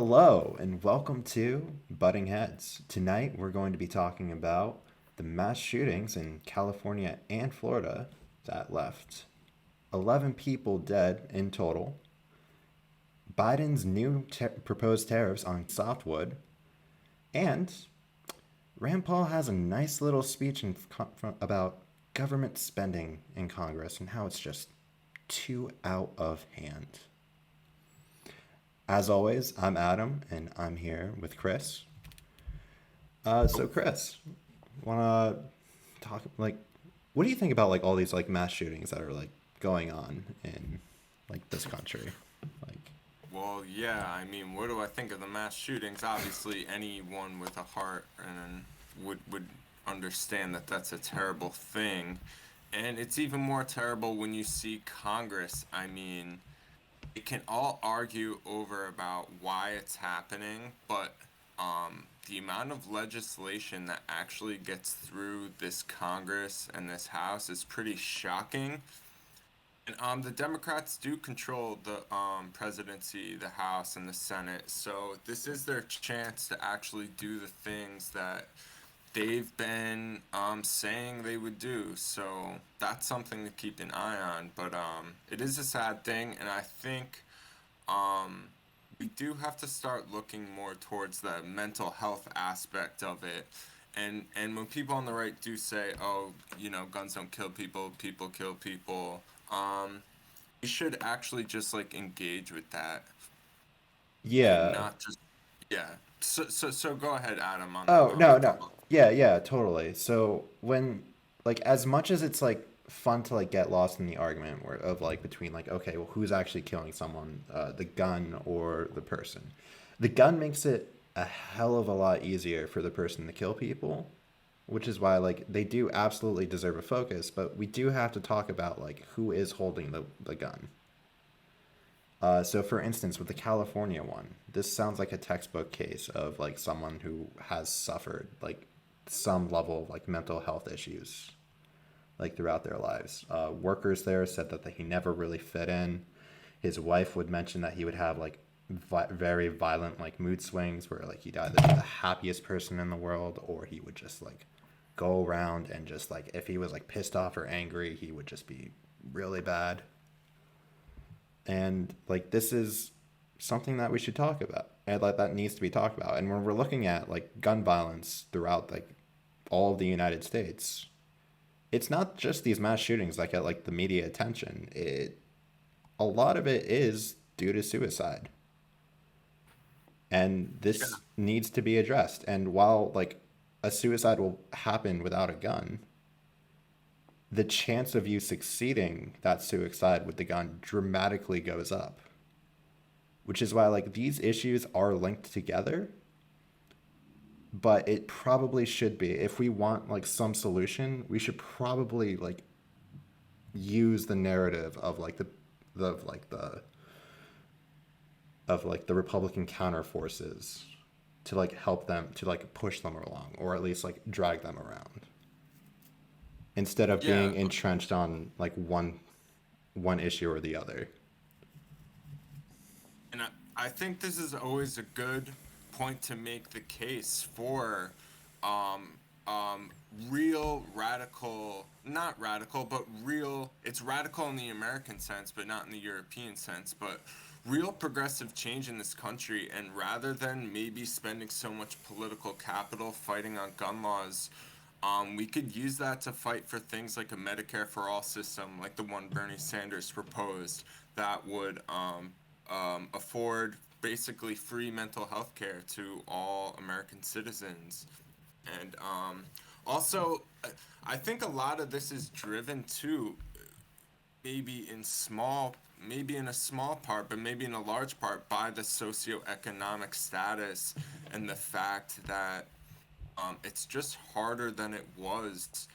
Hello, and welcome to Butting Heads. Tonight, we're going to be talking about the mass shootings in California and Florida that left 11 people dead in total, Biden's new proposed tariffs on softwood, and Rand Paul has a nice little speech about government spending in Congress and how it's just too out of hand. As always, I'm Adam, and I'm here with Chris. So Chris, wanna talk what do you think about like all these like mass shootings that are like going on in like this country? Like, Well, yeah, I mean, what do I think of the mass shootings? Obviously, anyone with a heart and would understand that that's a terrible thing. And it's even more terrible when you see Congress. I mean, it can all argue over about why it's happening, but the amount of legislation that actually gets through this Congress and this House is pretty shocking. And the Democrats do control the presidency, the House, and the Senate. So this is their chance to actually do the things that they've been saying they would do. So that's something to keep an eye on. But it is a sad thing, and I think um, we do have to start looking more towards the mental health aspect of it. And when people on the right do say, "Oh, guns don't kill people, people kill people," we should actually just like engage with that and yeah. not just yeah. So go ahead, Adam, on the Oh, no, no. couple. Yeah, totally. So when like as much as it's like fun to like get lost in the argument of like between like okay, well who's actually killing someone, the gun or the person. The gun makes it a hell of a lot easier for the person to kill people, which is why like they do absolutely deserve a focus, but we do have to talk about like who is holding the gun. So for instance, with the California one, this sounds like a textbook case of like someone who has suffered like some level of like mental health issues like throughout their lives. Workers there said that he never really fit in. His wife would mention that he would have like very violent like mood swings where like he'd either be the happiest person in the world or he would just like go around and just like if he was like pissed off or angry, he would just be really bad. And like this is something that we should talk about and like that needs to be talked about. And when we're looking at like gun violence throughout like all of the United States, it's not just these mass shootings that get like the media attention. It A lot of it is due to suicide, and Yeah, this needs to be addressed. And while like a suicide will happen without a gun, the chance of you succeeding that suicide with the gun dramatically goes up, which is why like these issues are linked together, but it probably should be. If we want like some solution, we should probably like use the narrative of like the of like the Republican counter forces to like help them to like push them along or at least like drag them around instead of yeah, being entrenched on like one issue or the other. and I think this is always a good point to make the case for um, um, real radical, not radical, but real. It's radical in the American sense, but not in the European sense. But real progressive change in this country, and rather than maybe spending so much political capital fighting on gun laws, we could use that to fight for things like a Medicare for all system, like the one Bernie Sanders proposed, that would afford basically free mental health care to all American citizens. And also, I think a lot of this is driven too, maybe in small, maybe in a small part, but maybe in a large part by the socioeconomic status and the fact that it's just harder than it was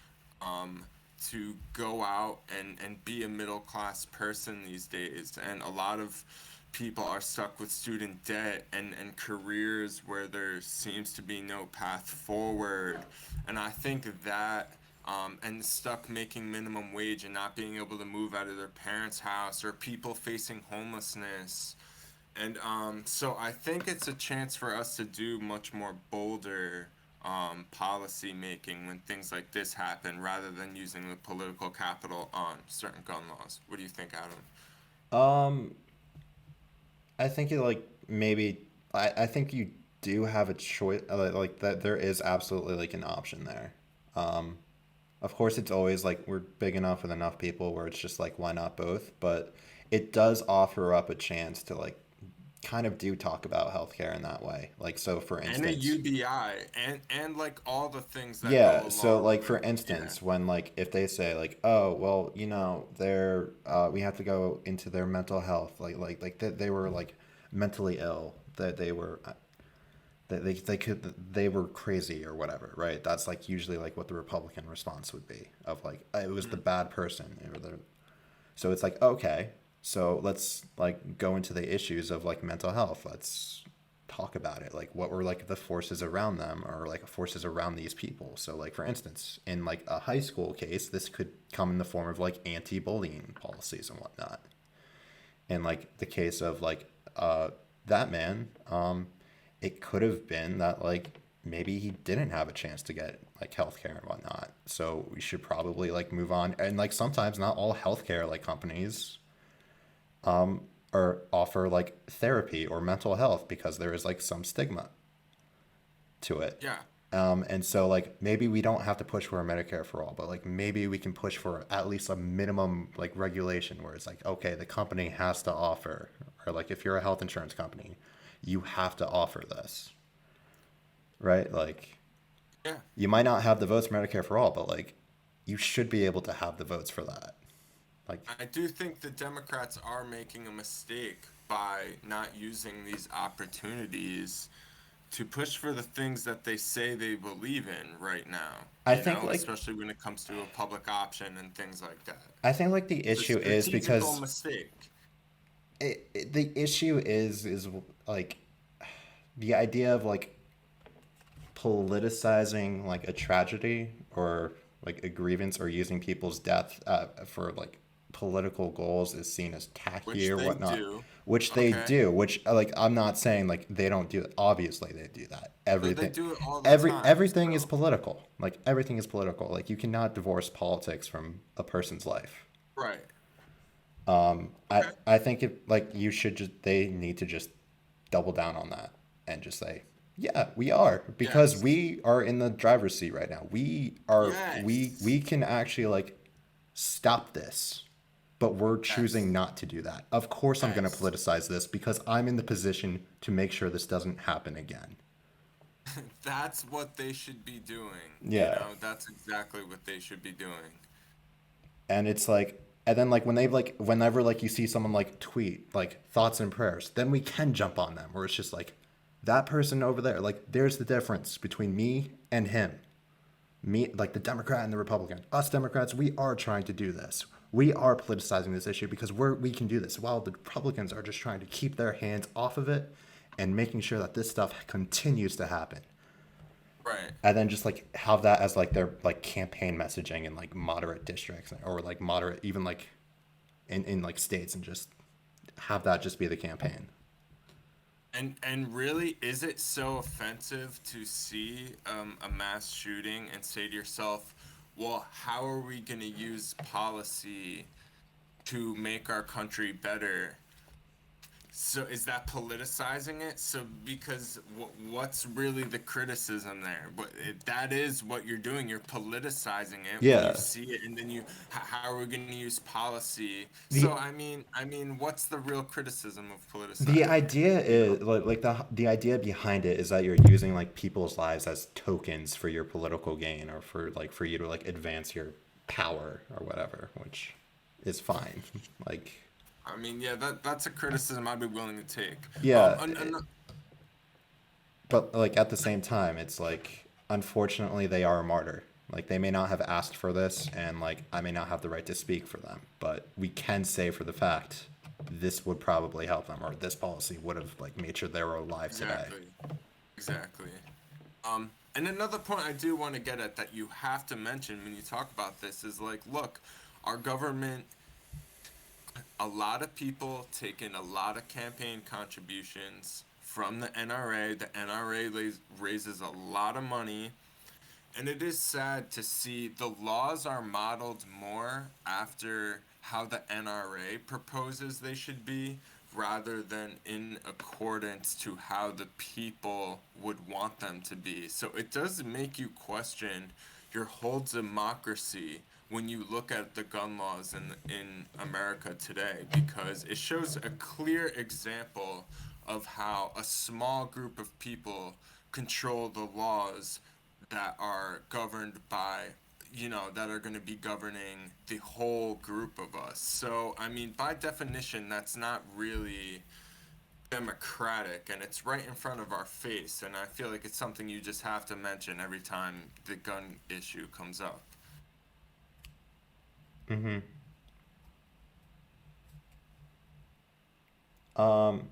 um, to go out and be a middle class person these days. And a lot of people are stuck with student debt and careers where there seems to be no path forward. And I think that. And stuck making minimum wage and not being able to move out of their parents' house, or people facing homelessness, And so I think it's a chance for us to do much more bolder policy making when things like this happen, rather than using the political capital on certain gun laws. What do you think, Adam? Um, I think it like maybe I think you do have a choice like that there is absolutely like an option there. Um, of course it's always like we're big enough with enough people where it's just like why not both, but it does offer up a chance to like kind of do talk about healthcare in that way. Like so for And a instance, UBI, and like all the things that go yeah, so along like with, for yeah. instance, when like if they say like, oh well, they're we have to go into their mental health, like that they were like mentally ill, that they were that they were crazy or whatever, right? That's like usually like what the Republican response would be of like it was the Mhm. bad person or the so it's like, okay, so let's like go into the issues of like mental health. Let's talk about it. Like what were like the forces around them or like forces around these people. So like for instance, in like a high school case, this could come in the form of like anti-bullying policies and whatnot. In like the case of like that man, it could have been that like maybe he didn't have a chance to get like healthcare and whatnot. So we should probably like move on. And like sometimes not all healthcare like companies or offer like therapy or mental health because there is like some stigma to it. Yeah. And so like maybe we don't have to push for a Medicare for all, but like maybe we can push for at least a minimum like regulation where it's like, okay, the company has to offer, or like if you're a health insurance company, you have to offer this, right? Like Yeah. you might not have the votes for Medicare for all, but like you should be able to have the votes for that. Like, I do think the Democrats are making a mistake by not using these opportunities to push for the things that they say they believe in right now, I think like especially when it comes to a public option and things like that. I think like the It's a issue is strategical because mistake. the issue is like the idea of like politicizing like a tragedy or like a grievance or using people's death for like political goals is seen as tacky Which or they whatnot, do. which they Okay. do. Which like I'm not saying like they don't do it. Obviously they do that. But they Everything, do it all the time. everything is So, political. Like everything is political. Like you cannot divorce politics from a person's life. right. Okay. I think if like you should just they need to just double down on that and just say, yeah, we are because Yes. we are in the driver's seat right now. Yes. We can actually like stop this, but we're choosing Yes. not to do that. Of course, I'm going to Yes. politicize this because I'm in the position to make sure this doesn't happen again. That's what they should be doing. Yeah. That's exactly what they should be doing. And it's like and then like when they like whenever like you see someone like tweet like thoughts and prayers, then we can jump on them where it's just like that person over there, like there's the difference between me and him. Me like the Democrat and the Republican. Us Democrats, we are trying to do this. We are politicizing this issue because we can do this while the Republicans are just trying to keep their hands off of it and making sure that this stuff continues to happen. Right. And then just like have that as like their like campaign messaging in like moderate districts or like moderate even like in like states and just have that just be the campaign. And really, is it so offensive to see a mass shooting and say to yourself, well, how are we going to use policy to make our country better? So is that politicizing it? So because what's really the criticism there? That is what you're doing. You're politicizing it when you Yeah. see it, and then how are we going to use policy? So The what's the real criticism of the politicizing it? idea You know? is like the idea behind it is that you're using like people's lives as tokens for your political gain or for like for you to like advance your power or whatever, which is fine. Like I mean, yeah, that's a criticism I'd be willing to take. yeah, And but like at the same time, it's like unfortunately they are a martyr. Like they may not have asked for this, and like I may not have the right to speak for them, but we can say for the fact this would probably help them, or this policy would have like made sure they were alive today. exactly, exactly. And another point I do want to get at that you have to mention when you talk about this is like, look, our government a lot of people take in a lot of campaign contributions from the NRA. The NRA raises a lot of money, and it is sad to see the laws are modeled more after how the NRA proposes they should be rather than in accordance to how the people would want them to be. So it does make you question your whole democracy when you look at the gun laws in America today, because it shows a clear example of how a small group of people control the laws that are governed by, that are going to be governing the whole group of us. So, I mean, by definition, that's not really democratic, and it's right in front of our face. And I feel like it's something you just have to mention every time the gun issue comes up. Mm-hmm.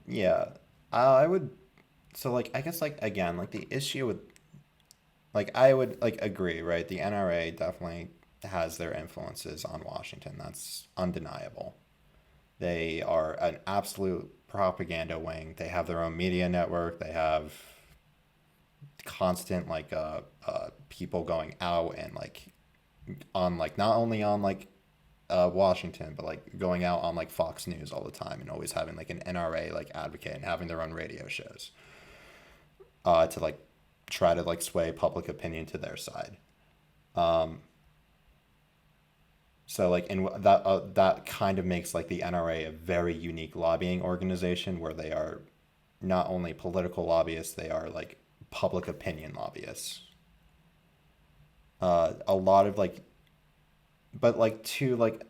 Yeah. I would, so like, I guess like, again, like the issue with, like, I would like agree, right? The NRA definitely has their influences on Washington. That's undeniable. They are an absolute propaganda wing. They have their own media network. They have constant like people going out and like on like not only on like Washington, but like going out on like Fox News all the time and always having like an NRA like advocate and having their own radio shows to like try to like sway public opinion to their side. Um, so like in that kind of makes like the NRA a very unique lobbying organization where they are not only political lobbyists, they are like public opinion lobbyists. A lot of like, but like to like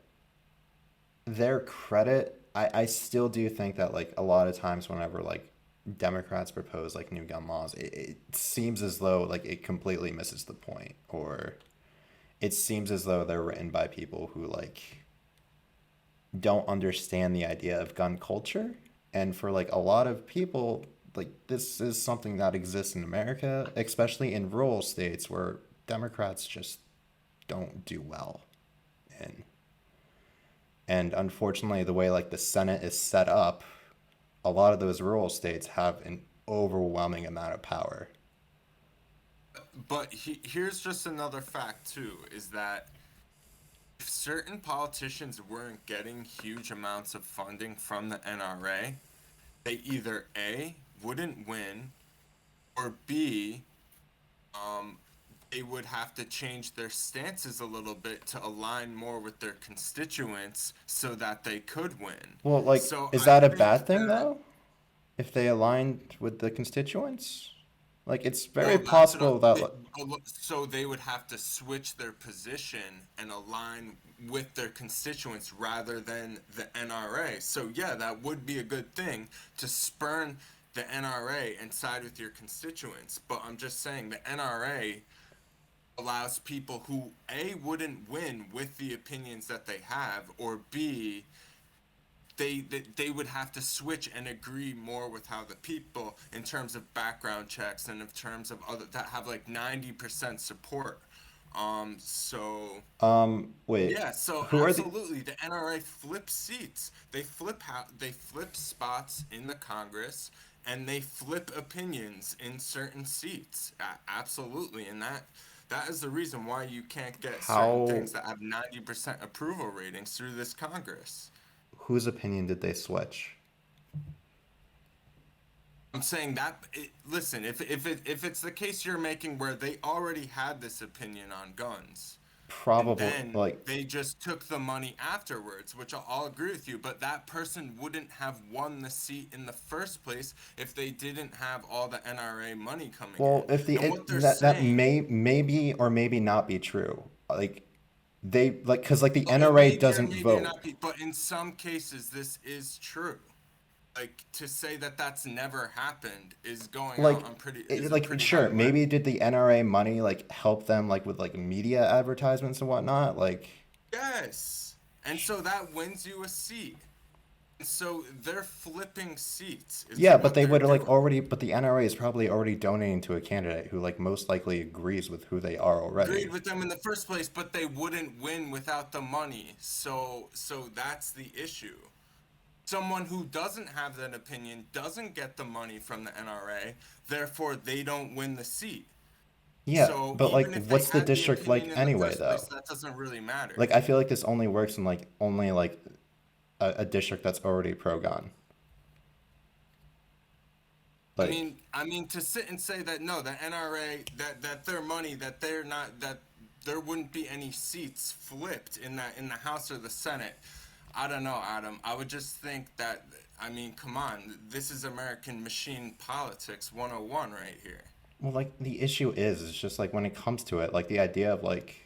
their credit, I still do think that like a lot of times whenever like Democrats propose like new gun laws, it seems as though like it completely misses the point, or it seems as though they're written by people who like don't understand the idea of gun culture. And for like a lot of people, like this is something that exists in America, especially in rural states where Democrats just don't do well in. And unfortunately, the way like the Senate is set up, a lot of those rural states have an overwhelming amount of power. But here's just another fact, too, is that if certain politicians weren't getting huge amounts of funding from the NRA, they either A, wouldn't win, or B, um, they would have to change their stances a little bit to align more with their constituents so that they could win. Well, like, So is I that a think bad thing that, though? If they aligned with the constituents? Like, it's very well, that's what possible that, so they would have to switch their position and align with their constituents rather than the NRA. So yeah, that would be a good thing to spurn the NRA and side with your constituents. But I'm just saying the NRA allows people who A wouldn't win with the opinions that they have, or B they would have to switch and agree more with how the people in terms of background checks and in terms of other that have like 90% support. So wait, yeah, so who are the, absolutely, the NRA flips seats. They flip spots in the Congress, and they flip opinions in certain seats. Absolutely, and that is the reason why you can't get certain how, things that have 90% approval ratings through this Congress. whose opinion did they switch? I'm saying that listen, if it's the case you're making where they already had this opinion on guns, and Probably, then like, they just took the money afterwards, which I'll agree with you, but that person wouldn't have won the seat in the first place if they didn't have all the NRA money coming well, in. if the, And what they're that saying, maybe or maybe not be true. Like, they, like, because, like, the it NRA may be or doesn't maybe vote. not be, but in some cases this is true. Like to say that that's never happened is going out Like on pretty is it, a like pretty high sure, limb. maybe did the NRA money like help them like with like media advertisements and whatnot? Like, Yes. And so that wins you a seat. And so they're flipping seats is yeah, but what they they're would like doing. already, but the NRA is probably already donating to a candidate who like most likely agrees with who they are Agreed already. with them in the first place, but they wouldn't win without the money. So that's the issue. someone who doesn't have that opinion doesn't get the money from the NRA, therefore they don't win the seat. Yeah, So but like, even if they what's the had the district opinion like in the anyway, first place, though? that doesn't really matter. Like, I feel like this only works in like only like a district that's already pro-gun. Like, I mean, to sit and say that no, the NRA, that their money, that they're not, that there wouldn't be any seats flipped in the House or the Senate. I don't know, Adam. I would just think that, I mean, come on, this is American machine politics 101 right here. well, like the issue is just like when it comes to it, like the idea of like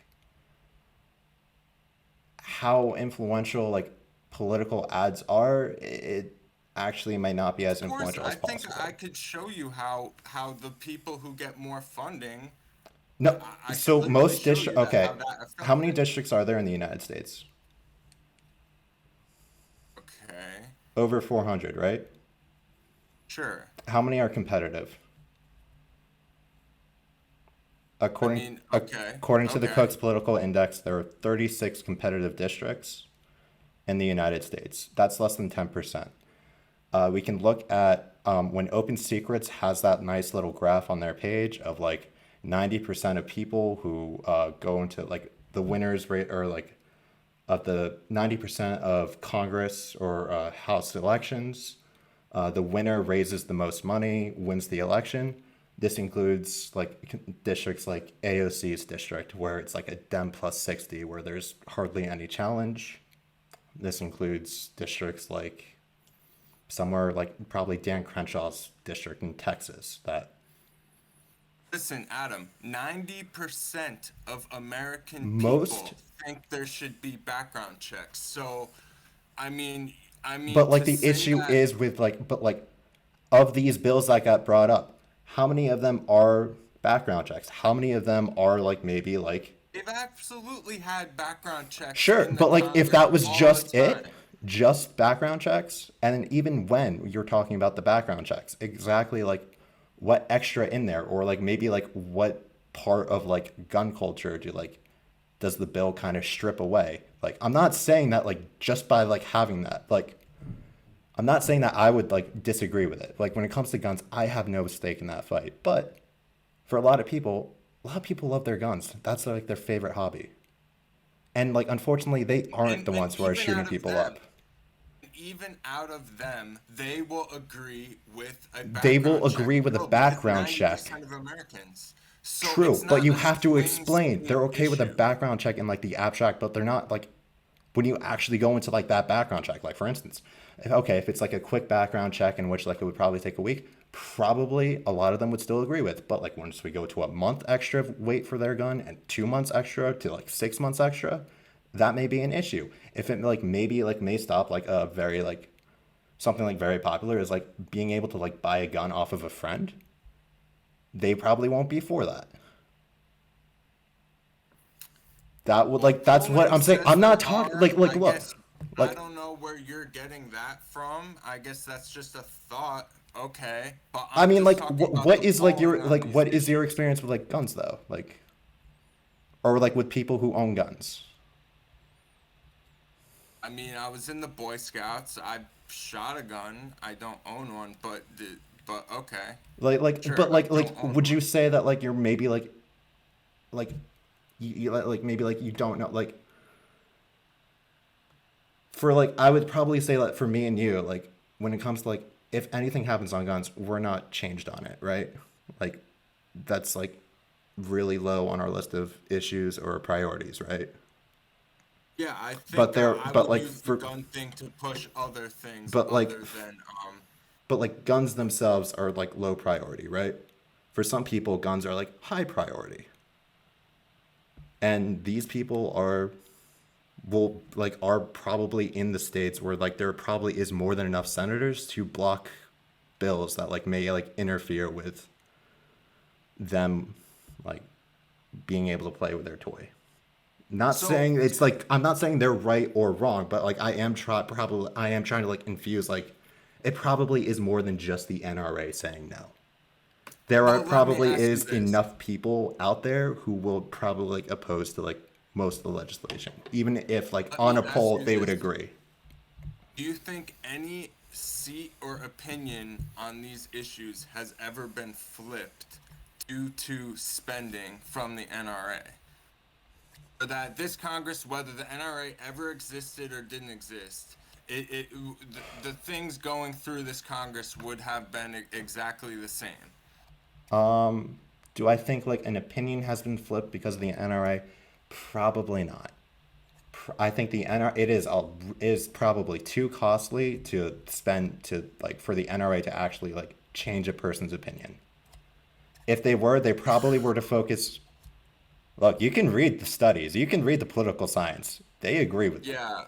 how influential like political ads are, it actually might not be as Of course, influential I as think I possible. could show you how the people who get more funding, No, I could so literally most show district. you that how Okay, that how affects many it. districts are there in the United States? Okay, Over 400, right? sure. How many are competitive? I According mean, okay, according to the okay. Cook's Political Index, there are 36 competitive districts in the United States. That's less than 10%. We can look at when Open Secrets has that nice little graph on their page of like 90% of people who go into like the winners rate, or like of the 90% of Congress or House elections, the winner raises the most money, wins the election. This includes like districts like AOC's district, where it's like a Dem plus 60, where there's hardly any challenge. This includes districts like somewhere like probably Dan Crenshaw's district in Texas that Listen, Adam, 90% of American most, people think there should be background checks. So, I mean, but like to the say issue that is with like, but like of these bills that got brought up, how many of them are background checks? How many of them are like maybe like, they've absolutely had background checks sure, in the but like if Congress that was all the just it, time. just background checks, and then even when you're talking about the background checks, exactly like what extra in there, or like maybe like what part of like gun culture do like does the bill kind of strip away? Like I'm not saying that like just by like having that, like I'm not saying that I would like disagree with it. Like when it comes to guns, I have no stake in that fight. But for a lot of people love their guns. That's like their favorite hobby. And like unfortunately, they aren't the And ones who are even shooting out of people up. them, even out of them, they will agree with a They will background check agree with a still because background check. 90% of Americans. So it's True, but not you a have to swing explain. state They're okay with a issue. background check in like the abstract, but they're not like when you actually go into like that background check. Like for instance, if it's like a quick background check in which like it would probably take a week, probably a lot of them would still agree with. But like once we go to a month extra wait for their gun and 2 months extra to like 6 months extra, that may be an issue. If it like maybe like may stop like a very like something like very popular is like being able to like buy a gun off of a friend, they probably won't be for that. That would Well, like that's what polling I'm saying. says I'm they not talking are. like I look, guess I like don't know where you're getting that from. I guess that's just a thought. Okay, but I I'm mean just like talking about what the is like polling your on like these what is your issues. experience with like guns though? Like or like with people who own guns. I mean, I was in the Boy Scouts. I shot a gun. I don't own one, but okay, sure. But I don't own would you one. say that like you're maybe like you like maybe like you don't know like for like I would probably say like for me and you like when it comes to like if anything happens on guns, we're not changed on it, right? Like that's like really low on our list of issues or priorities, right? Yeah, I But think there, I but would like use the for, gun thing to push other things but like, other than but like guns themselves are like low priority, right? For some people, guns are like high priority, and these people are will like are probably in the states where like there probably is more than enough senators to block bills that like may like interfere with them like being able to play with their toy. Not so saying it's like I'm not saying they're right or wrong, but like I am trying to like infuse like it probably is more than just the NRA saying no. There are so let me probably ask you is this. enough people out there who will probably like oppose to like most of the legislation, even if like Let on me a ask poll you they would this. agree. Do you think any seat or opinion on these issues has ever been flipped due to spending from the NRA? Or that this Congress, whether the NRA ever existed or didn't exist, the things going through this Congress would have been exactly the same. Do I think like an opinion has been flipped because of the NRA? Probably not. I think the NRA is probably too costly to spend to like for the NRA to actually like change a person's opinion. If they were, they probably were to focus. Look, you can read the studies, you can read the political science. They agree with me. Yeah,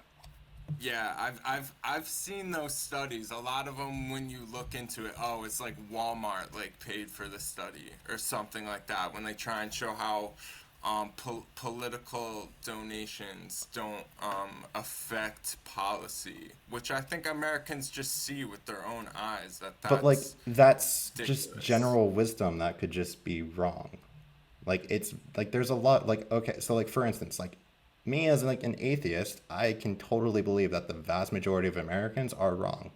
yeah, I've seen those studies. A lot of them, when you look into it, oh, it's like Walmart like paid for the study or something like that. When they try and show how political donations don't affect policy, which I think Americans just see with their own eyes that But like that's that's just ridiculous. general wisdom that could just be wrong. Like it's like there's a lot like okay, so like for instance, like me as like an atheist, I can totally believe that the vast majority of Americans are wrong.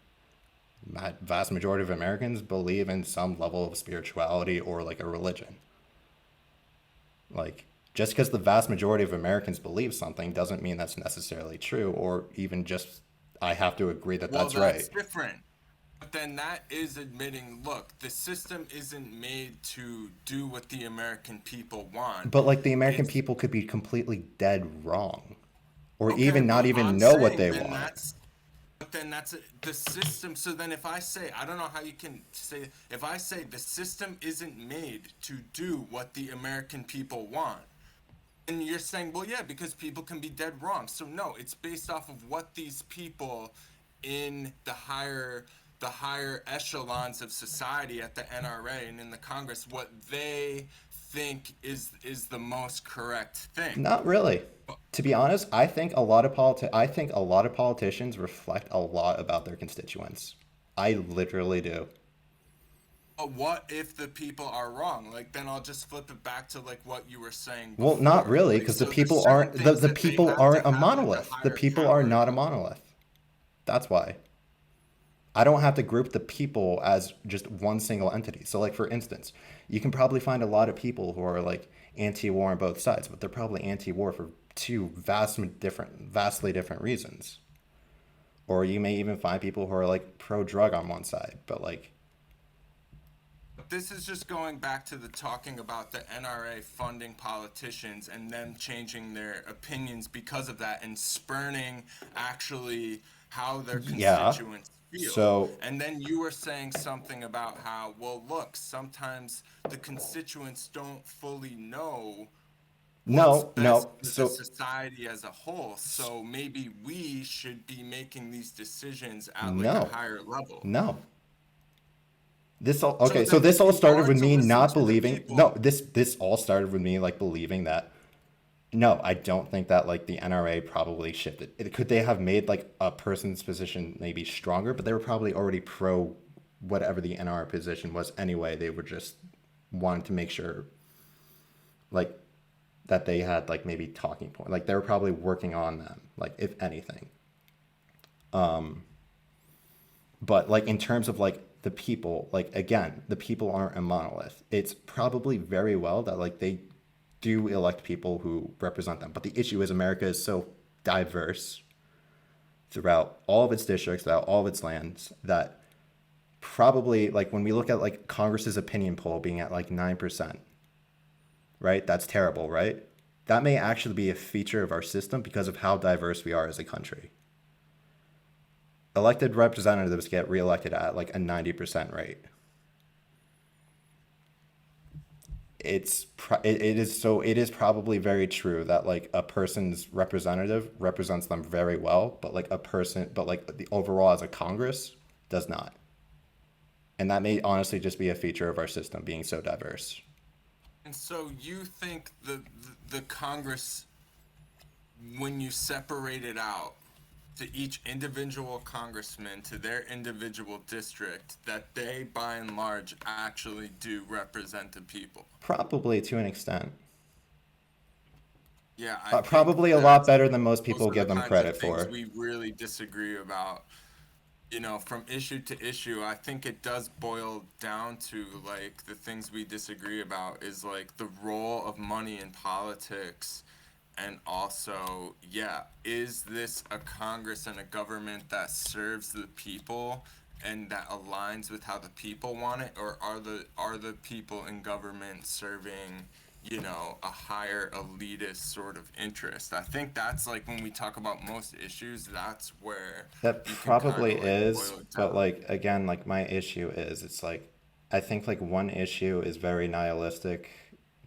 Vast majority of Americans believe in some level of spirituality or like a religion. Like just because the vast majority of Americans believe something doesn't mean that's necessarily true or even just I have to agree that Well, that's right. that's different. But then that is admitting, look, the system isn't made to do what the American people want. But like the American It's people could be completely dead wrong or okay, even not but even I'm know what saying they then want. that's but then that's the system. So then if I say, I don't know how you can say, if I say the system isn't made to do what the American people want, and you're saying, well, yeah, because people can be dead wrong. So no, it's based off of what these people in the higher echelons of society at the NRA and in the Congress, what they think is the most correct thing. Not really. To be honest, I think a lot of politicians reflect a lot about their constituents. I literally do. But what if the people are wrong? Like then I'll just flip it back to like what you were saying Well, not before. really, Like because the so there's people certain aren't things the that they people have to aren't a have like a monolith. The higher people are power not a of. monolith. That's why. I don't have to group the people as just one single entity. So like for instance, you can probably find a lot of people who are like anti-war on both sides, but they're probably anti-war for vastly different reasons. Or you may even find people who are like pro-drug on one side, but like This is just going back to the talking about the NRA funding politicians and them changing their opinions because of that and spurning actually how their yeah. constituents feel. So And then you were saying something about how, well, look, sometimes the constituents don't fully know what's no, best no. for the society as a whole. So maybe we should be making these decisions at like a No, higher level. no. This all So okay. So then this if all you started are with to me listen not to the believing. No, people, this all started with me like believing that. No, I don't think that like the NRA probably shifted. Could they have made like a person's position maybe stronger? But they were probably already pro whatever the NRA position was anyway. They were just wanting to make sure like that they had like maybe talking point. Like they were probably working on them. Like if anything. But like in terms of like the people, like again, the people aren't a monolith. It's probably very well that like they do elect people who represent them. But the issue is America is so diverse throughout all of its districts, throughout all of its lands, that probably like when we look at like Congress's opinion poll being at like 9%, right? That's terrible, right? That may actually be a feature of our system because of how diverse we are as a country. Elected representatives get reelected at like a 90% rate. It is probably very true that like a person's representative represents them very well, but like a person but like the overall as a Congress does not. And that may honestly just be a feature of our system being so diverse. and so you think the Congress, when you separate it out to each individual congressman to their individual district, that they by and large actually do represent the people. Probably to an extent. Yeah, I think Probably a lot that's better than most those people are the give them kinds of credit things for. we really disagree about. from issue to issue, I think it does boil down to like the things we disagree about is like the role of money in politics. And also, yeah, is this a Congress and a government that serves the people and that aligns with how the people want it, or are the people in government serving, a higher elitist sort of interest? I think that's like when we talk about most issues, that's where That you can kind probably of like is, boil it but down. like again, like my issue is it's like I think like one issue is very nihilistic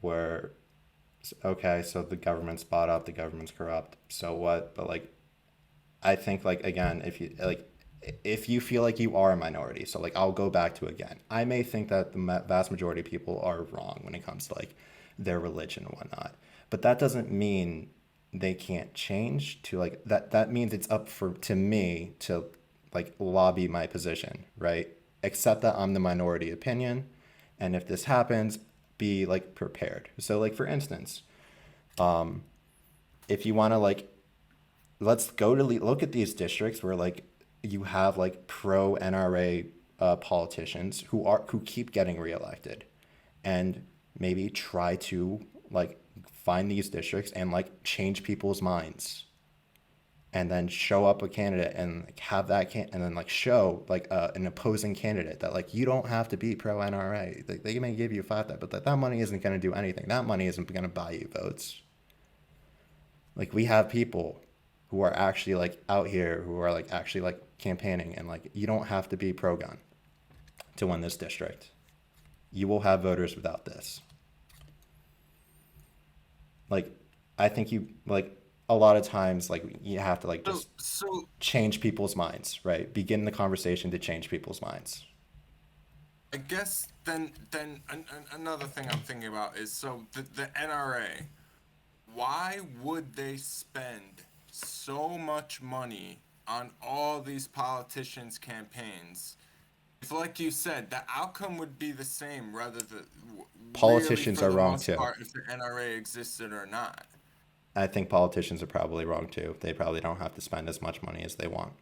where okay, so the government's bought up, the government's corrupt, so what? But like I think like again, if you feel like you are a minority, so like I'll go back to again. I may think that the vast majority of people are wrong when it comes to like their religion and whatnot, but that doesn't mean they can't change to like that. That means it's up for to me to like lobby my position, right? Accept that I'm the minority opinion, and if this happens, be like prepared. So like for instance, if you want to like let's go to look at these districts where like you have like pro NRA politicians who keep getting reelected, and maybe try to like find these districts and like change people's minds, and then show up a candidate and like have and then like show like an opposing candidate that like you don't have to be pro NRA. Like, they may give you five that, but that money isn't going to do anything. That money isn't going to buy you votes. Like we have people who are actually like out here who are like actually like campaigning, and like you don't have to be pro gun to win this district. You will have voters without this. Like I think you like a lot of times like you have to like So, just so change people's minds, right? Begin the conversation to change people's minds. I guess then another thing I'm thinking about is so the NRA. Why would they spend so much money on all these politicians' campaigns? If, like you said, the outcome would be the same, rather than really Politicians for are the wrong most too. part, if the NRA existed or not. I think politicians are probably wrong too. They probably don't have to spend as much money as they want.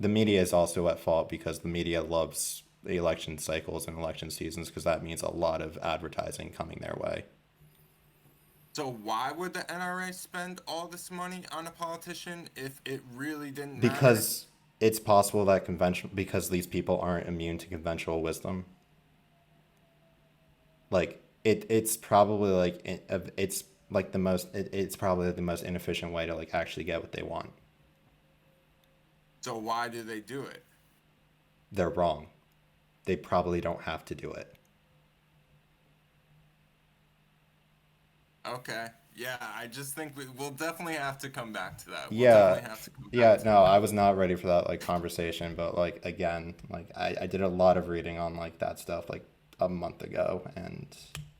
The media is also at fault because the media loves the election cycles and election seasons because that means a lot of advertising coming their way. So why would the NRA spend all this money on a politician if it really didn't matter? Because it's possible that conventional because these people aren't immune to conventional wisdom. Like it's probably like it's like it's probably the most inefficient way to like actually get what they want. So why do they do it? They're wrong. They probably don't have to do it. Okay. Yeah, I just think we'll definitely have to come back to that. We'll Yeah, definitely have to come back yeah, to no, that. I was not ready for that like conversation, but like again, like I did a lot of reading on like that stuff like a month ago, and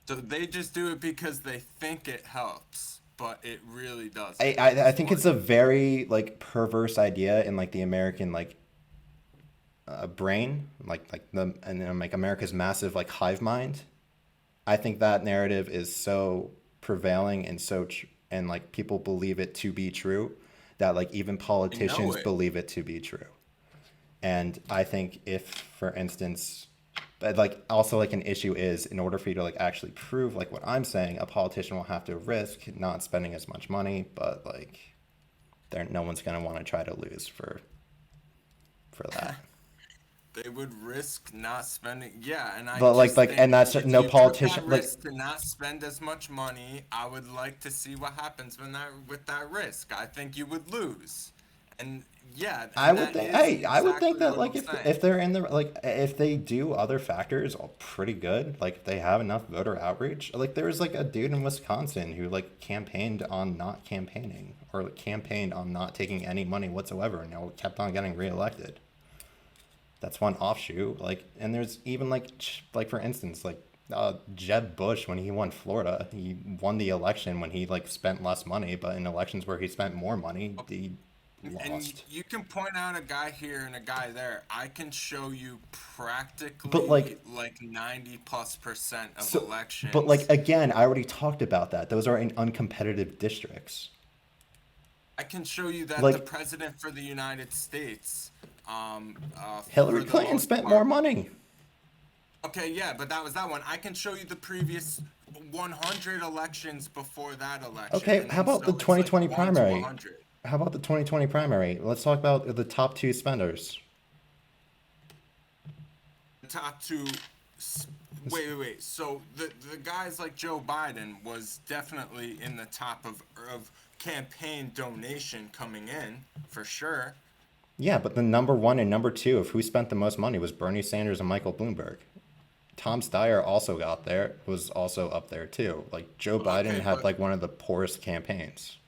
So they just do it because they think it helps, but it really I, doesn't, I I is think what. it's a very like perverse idea in like the American like brain, like the and then, like America's massive like hive mind. I think that narrative is so prevailing and and like people believe it to be true that like even I know politicians it. believe it to be true. And I think if, for instance, but like also like an issue is in order for you to like actually prove like what I'm saying, a politician will have to risk not spending as much money, but like there no one's gonna want to try to lose for that. They would risk not spending. Yeah, and I But just and think that's if no you took politician that like risk to not spend as much money, I would like to see what happens when that with that risk. I think you would lose. And yeah, I and would that think is hey, I would think exactly that what like I'm if saying. they're in the like if they do other factors pretty good, like if they have enough voter outreach, like there was like a dude in Wisconsin who like campaigned on not campaigning or like, campaigned on not taking any money whatsoever and kept on getting reelected. That's one offshoot. Like, and there's even like for instance, like Jeb Bush when he won Florida, he won the election when he like spent less money, but in elections where he spent more money, he And lost. you can point out a guy here and a guy there. I can show you But practically like like 90+% of so, but like elections. again, I already talked about that. Those are in uncompetitive districts. I can show you that the Like president for the United States, Hillary for the Clinton most spent more part. money. Okay, yeah, but that was that one. I can show you the previous 100 elections before that election, Okay, how and about the so it's like 2020 1 to primary? 100. How about the 2020 primary? Let's talk about the top two spenders. The top two. Wait. So the guys like Joe Biden was definitely in the top of campaign donation coming in for sure. Yeah, but the number one and number two of who spent the most money was Bernie Sanders and Michael Bloomberg. Tom Steyer also got there, was also up there too. Like Joe Biden Okay, had but like one of the poorest campaigns.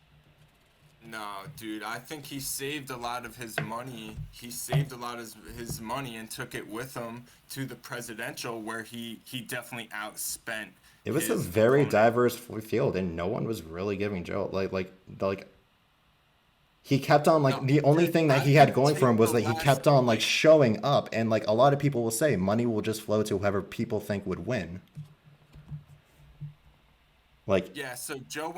no, dude, I think he saved a lot of his money. He saved a lot of his money and took it with him to the presidential, where he definitely outspent It was a his very opponent. diverse field, and no one was really giving Joe like he kept on like No, the only thing that I he had can going for him take was the that he last kept on like like showing up, and like a lot of people will say money will just flow to whoever people think would win. Like yeah. So Joe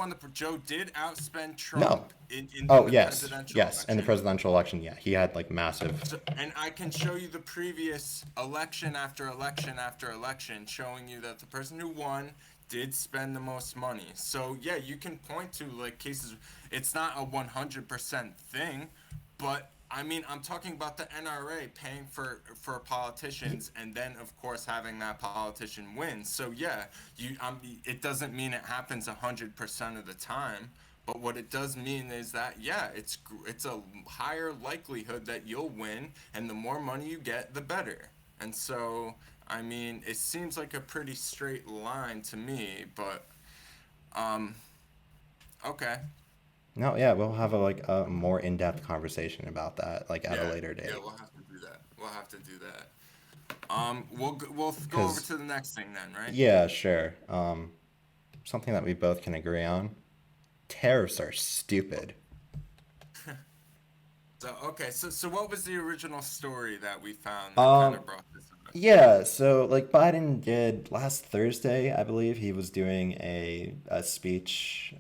did outspend no. Trump in Oh the yes, presidential yes. In the election. presidential election, yeah, he had like massive. So, and I can show you the previous election after election after election, showing you that the person who won did spend the most money. So yeah, you can point to like cases. It's not a 100% thing, but I mean, I'm talking about the NRA paying for politicians, and then of course having that politician win. So yeah, it doesn't mean it happens 100% of the time, but what it does mean is that yeah, it's a higher likelihood that you'll win, and the more money you get, the better. And so, I mean, it seems like a pretty straight line to me, but um, okay, No, yeah, we'll have a like a more in-depth conversation about that like at a yeah, later yeah, date. we'll have to do that. We'll have to do that. We'll go over Cause to the next thing then, right? yeah, sure. Something that we both can agree on. Tariffs are stupid. So okay, so what was the original story that we found that kind Um, of brought this up? yeah, so like Biden did last Thursday, I believe he was doing a speech,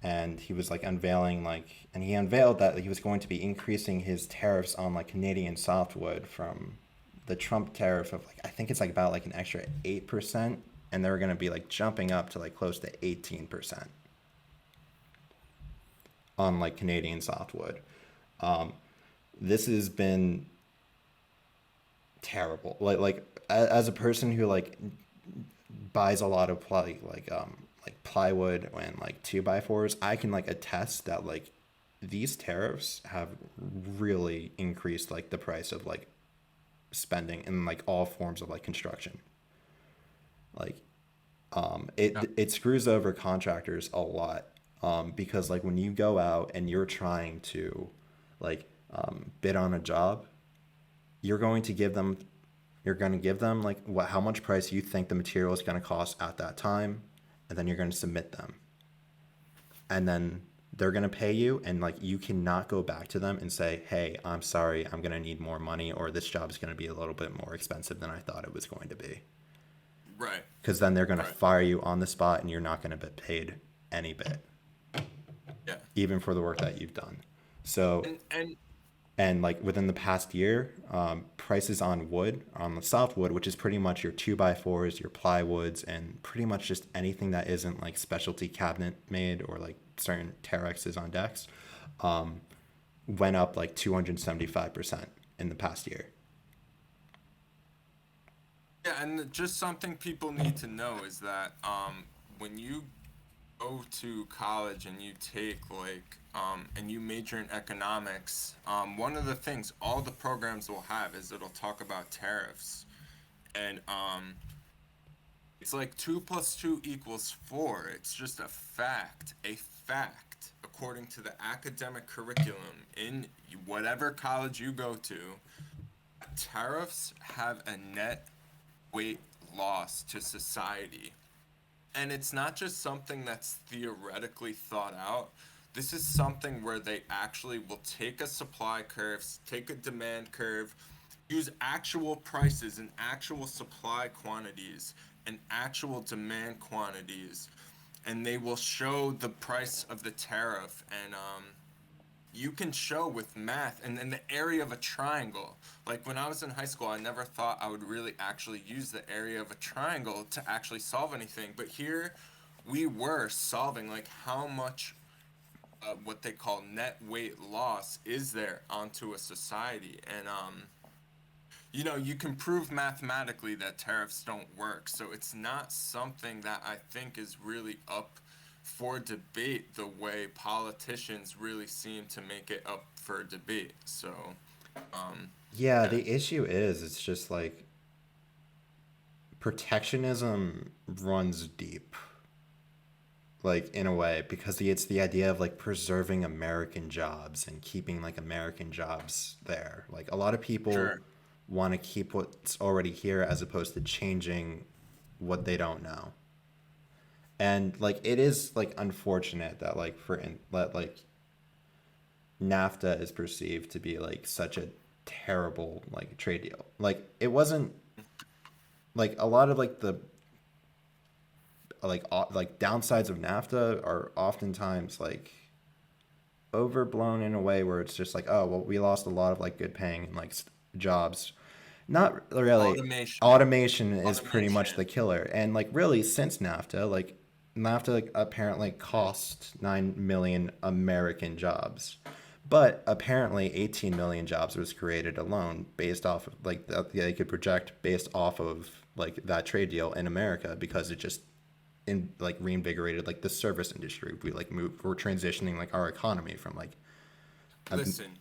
and he was like unveiling like, and he unveiled that he was going to be increasing his tariffs on like Canadian softwood from the Trump tariff of like I think it's like about like an extra 8%, and they were going to be like jumping up to like close to 18% on like Canadian softwood. This has been terrible. As a person who like buys a lot of like plywood and like two by fours, I can like attest that like these tariffs have really increased like the price of like spending in like all forms of like construction. Like Yeah. it screws over contractors a lot, because like when you go out and you're trying to like bid on a job, you're going to give them you're going to give them like what how much price you think the material is going to cost at that time, and then you're going to submit them, and then they're going to pay you, and like you cannot go back to them and say, hey, I'm sorry, I'm going to need more money, or this job is going to be a little bit more expensive than I thought it was going to be, Right. because then they're going to Right. fire you on the spot and you're not going to get paid any bit, Yeah. even for the work that you've done. So And and like within the past year, prices on wood, on the softwood, which is pretty much your two by fours, your plywoods, and pretty much just anything that isn't like specialty cabinet made or like certain terrexes on decks, went up like 275% in the past year. yeah, and just something people need to know is that when you go to college and you take like and you major in economics, one of the things all the programs will have is it'll talk about tariffs, and it's like 2 plus 2 equals 4. It's just a fact according to the academic curriculum in whatever college you go to. Tariffs have a net weight loss to society. And it's not just something that's theoretically thought out. This is something where they actually will take a supply curve, take a demand curve, use actual prices and actual supply quantities and actual demand quantities, and they will show the price of the tariff, and you can show with math and in the area of a triangle. Like when I was in high school, I never thought I would really actually use the area of a triangle to actually solve anything. But here we were solving like how much what they call net weight loss is there onto a society. And you know, you can prove mathematically that tariffs don't work. So it's not something that I think is really up for debate the way politicians really seem to make it up for debate. So, um, Yeah, yeah, the issue is it's just like protectionism runs deep, like in a way, because it's the idea of like preserving American jobs and keeping like American jobs there. Like a lot of people sure. want to keep what's already here as opposed to changing what they don't know. And like it is like unfortunate that like that like NAFTA is perceived to be like such a terrible like trade deal. Like it wasn't like a lot of like downsides of NAFTA are oftentimes like overblown in a way where it's just like, oh well, we lost a lot of like good paying and like jobs. Not really. Automation. Automation is pretty much the Automation. killer, and like really since NAFTA, like NAFTA like, apparently cost 9 million American jobs, but apparently 18 million jobs was created alone based off of like that they could project based off of like that trade deal in America because it just in like reinvigorated like the service industry. We're transitioning like our economy from like a, Listen,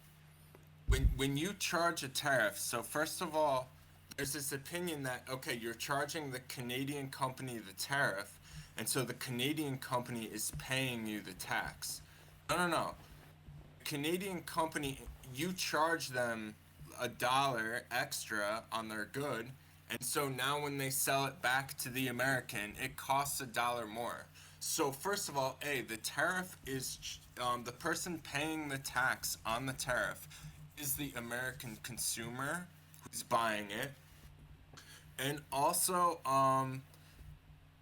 when you charge a tariff, so first of all, there's this opinion that okay, you're charging the Canadian company the tariff, and so the Canadian company is paying you the tax. No, no, no. Canadian company, you charge them $1 extra on their good, and so now when they sell it back to the American, it costs $1 more. So first of all, the tariff is the person paying the tax on the tariff is the American consumer who's buying it, and also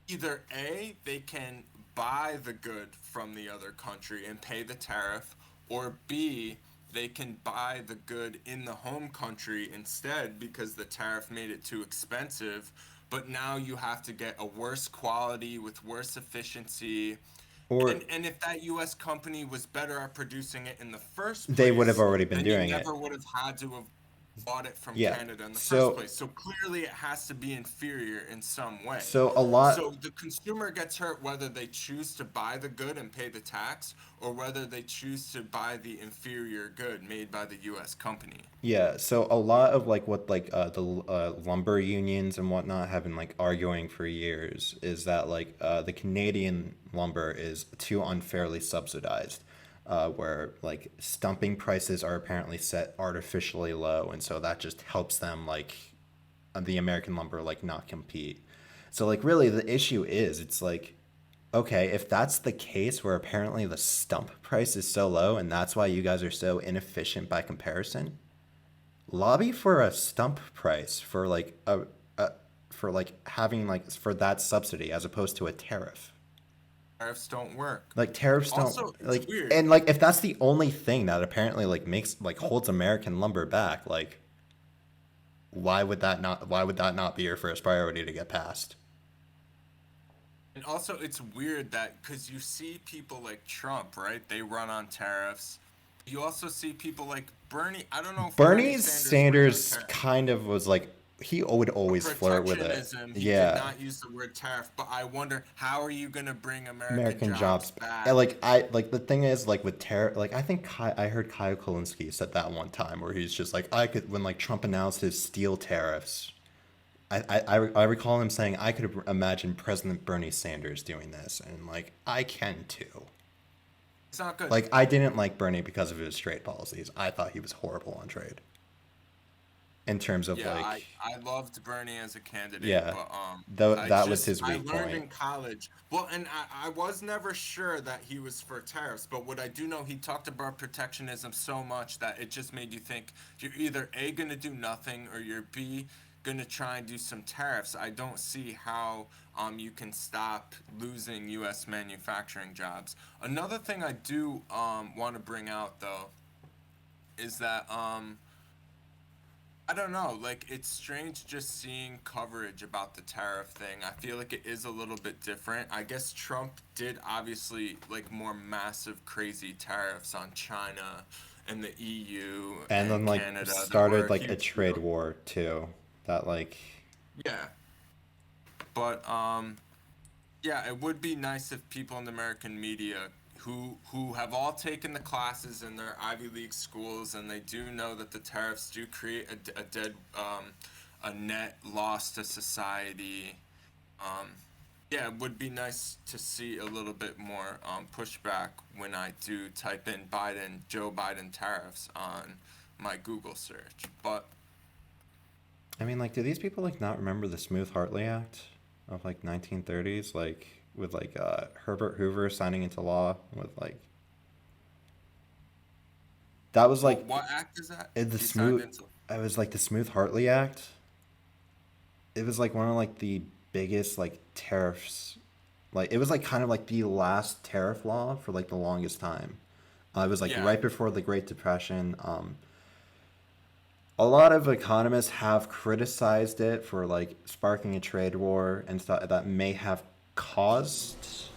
either A, they can buy the good from the other country and pay the tariff, or B, they can buy the good in the home country instead because the tariff made it too expensive. But now you have to get a worse quality with worse efficiency. or And if that US company was better at producing it in the first they would have place, already been then you doing it. never would have had to have bought it from Yeah. Canada in the first So place. So clearly it has to be inferior in some way. so a lot So the consumer gets hurt whether they choose to buy the good and pay the tax or whether they choose to buy the inferior good made by the US company. Yeah, so a lot of like what like the lumber unions and whatnot have been like arguing for years is that like the Canadian lumber is too unfairly subsidized, where like stumping prices are apparently set artificially low, and so that just helps them like the American lumber like not compete. So like really the issue is it's like okay, if that's the case where apparently the stump price is so low and that's why you guys are so inefficient by comparison, lobby for a stump price for like a for like having like for that subsidy as opposed to a tariff. Tariffs don't work. Like tariffs don't Also, it's like weird. and like if that's the only thing that apparently like makes like holds American lumber back, like why would that not be your first priority to get passed? And also, it's weird that because you see people like Trump, right? They run on tariffs. You also see people like Bernie. I don't know if Bernie Bernie Sanders ran on Sanders tariffs. kind of was like he would always flirt with it. Protectionism, he did Yeah. not use the word tariff, but I wonder how are you going to bring American American jobs jobs. And back? like I like the thing is like with terror like I think I heard Kyle Kulinski said that one time where he's just like I could when like Trump announced his steel tariffs. I recall him saying I could imagine President Bernie Sanders doing this and like I can too. It's not good. Like I didn't like Bernie because of his trade policies. I thought he was horrible on trade in terms of Yeah, like I loved Bernie as a candidate, yeah, but though I that was just his I weak learned point. in college. Well, and I was never sure that he was for tariffs, but what I do know, he talked about protectionism so much that it just made you think you're either A gonna do nothing or you're B gonna try and do some tariffs, I don't see how you can stop losing U.S. manufacturing jobs. Another thing I do want to bring out though is that I don't know, like it's strange just seeing coverage about the tariff thing. I feel like it is a little bit different. I guess Trump did obviously like more massive crazy tariffs on China and the EU And and then like Canada that were started a like a huge trade deal. war too. That like Yeah. But yeah, it would be nice if people in the American media who have all taken the classes in their Ivy League schools and they do know that the tariffs do create a dead a net loss to society. Um, yeah, it would be nice to see a little bit more pushback when I do type in Joe Biden tariffs on my Google search. But I mean, like, do these people like not remember the Smooth Hartley Act of like 1930s, like with like Herbert Hoover signing into law with like that was like what act is that? the He signed smooth. into. It was like the Smooth Hartley Act. It was like one of like the biggest like tariffs. Like it was like kind of like the last tariff law for like the longest time. It was like Yeah, right before the Great Depression. A lot of economists have criticized it for like sparking a trade war and stuff that may have caused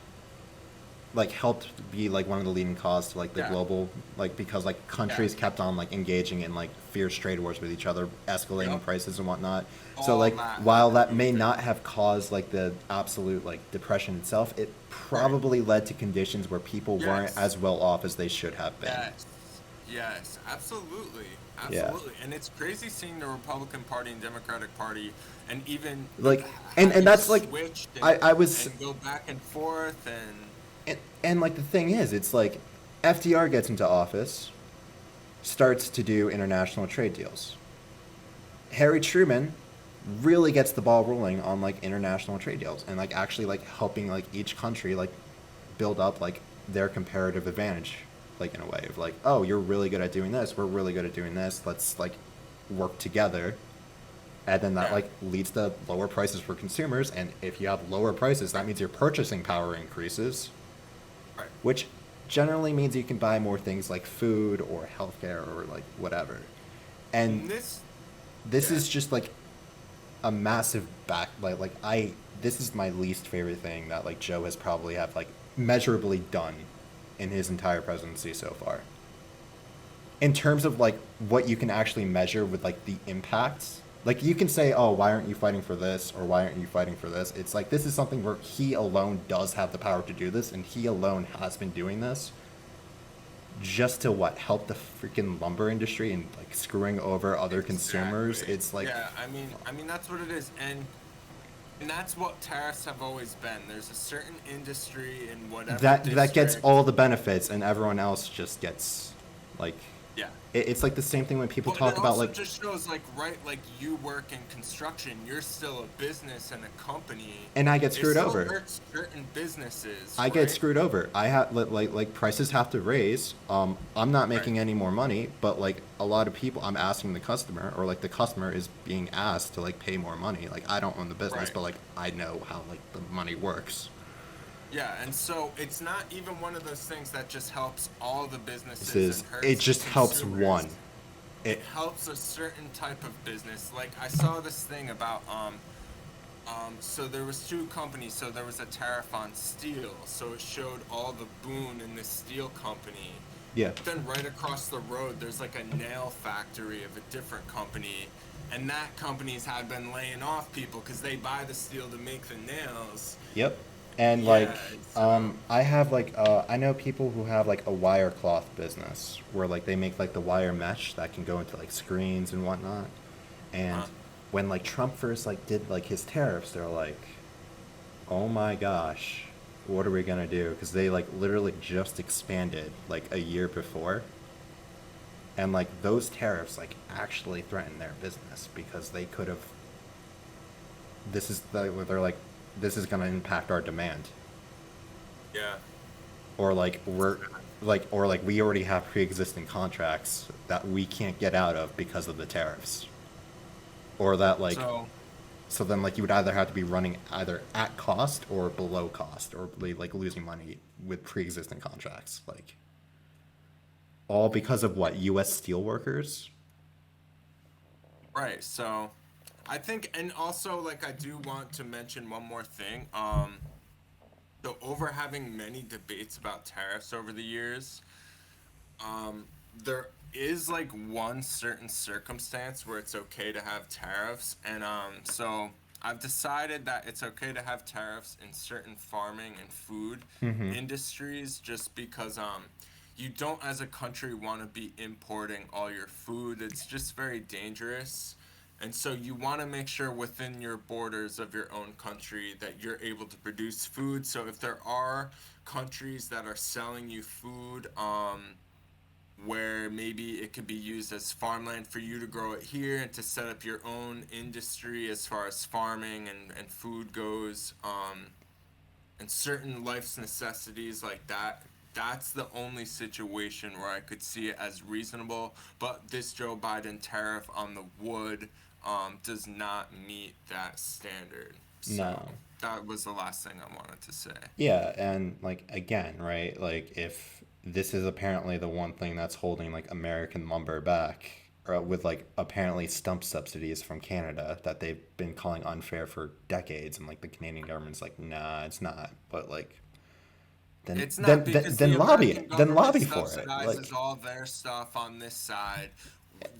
like helped be like one of the leading cause to like the yeah, global like because like yeah. countries kept on like engaging in like fierce trade wars with each other, escalating Yep. prices and whatnot. So All like that while that may moved it. not have caused like the absolute like depression itself, it Right. probably led to conditions where people weren't Yes. as well off as they should have been. Yes. Yes. Absolutely. Yeah. Absolutely. And it's crazy seeing the Republican Party and Democratic Party and even like Like how and you that's like switched I was and go back and forth and and like the thing is it's like FDR gets into office, starts to do international trade deals. Harry Truman really gets the ball rolling on like international trade deals and like actually like helping like each country like build up like their comparative advantage like in a way of like, oh, you're really good at doing this, we're really good at doing this, let's like work together. And then that yeah. like leads to lower prices for consumers, and if you have lower prices that Right. means your purchasing power increases, Right. which generally means you can buy more things like food or healthcare or like whatever. And And this this yeah. is just like a massive back like I this is my least favorite thing that like Joe has probably have like measurably done in his entire presidency so far. In terms of like what you can actually measure with like the impacts. Like you can say, "Oh, why aren't you fighting for this?" or "Why aren't you fighting for this?" It's like this is something where he alone does have the power to do this and he alone has been doing this just to what help the freaking lumber industry and like screwing over other consumers. Exactly. It's like Yeah, I mean that's what it is. And that's what tariffs have always been. There's a certain industry in whatever that gets district. all the benefits and everyone else just gets like Yeah. it's like the same thing when people But it talk about also like just shows, like, right, like you work in construction, you're still a business and a company. and I get It screwed still over. hurts certain businesses, I get right? screwed over. I have like prices have to raise. I'm not Right. making any more money, but like a lot of people, I'm asking the customer, or like the customer is being asked to like pay more money. Like I don't own the business, Right. but like I know how like the money works. Yeah, and so it's not even one of those things that just helps all the This businesses is and it hurts the just helps consumers. one. It It helps a certain type of business. Like I saw this thing about so there was two companies, so there was a tariff on steel, so it showed all the boon in this steel company. yeah. Then right across the road there's like a nail factory of a different company, and that companies had been laying off people because they buy the steel to make the nails. Yep. And like Yeah, it's I have like I know people who have like a wire cloth business where like they make like the wire mesh that can go into like screens and whatnot. And uh, when like Trump first like did like his tariffs, they're like, "Oh my gosh, what are we gonna do?" Because they like literally just expanded like a year before, and like those tariffs like actually threatened their business because they could have. They're like, this is gonna impact our demand, yeah. or like we're like or like we already have pre-existing contracts that we can't get out of because of the tariffs. or that like So so then like you would either have to be running either at cost or below cost or like losing money with pre-existing contracts, like all because of what, U.S. steel workers. right, so I think, and also like I do want to mention one more thing. So over having many debates about tariffs over the years, um, there is like one certain circumstance where it's okay to have tariffs, and so I've decided that it's okay to have tariffs in certain farming and food Mm-hmm. industries, just because you don't as a country want to be importing all your food. It's just very dangerous. And so you want to make sure within your borders of your own country that you're able to produce food. So if there are countries that are selling you food, where maybe it could be used as farmland for you to grow it here and to set up your own industry as far as farming and food goes, and certain life's necessities like that, that's the only situation where I could see it as reasonable. But this Joe Biden tariff on the wood does not meet that standard. So No. that was the last thing I wanted to say. Yeah, and like again, right? Like if this is apparently the one thing that's holding like American lumber back, or with like apparently stump subsidies from Canada that they've been calling unfair for decades, and like the Canadian government's like, nah, it's not. But like, then It's not because the lobby American it, then government lobby for it. subsidizes Like, all their stuff on this side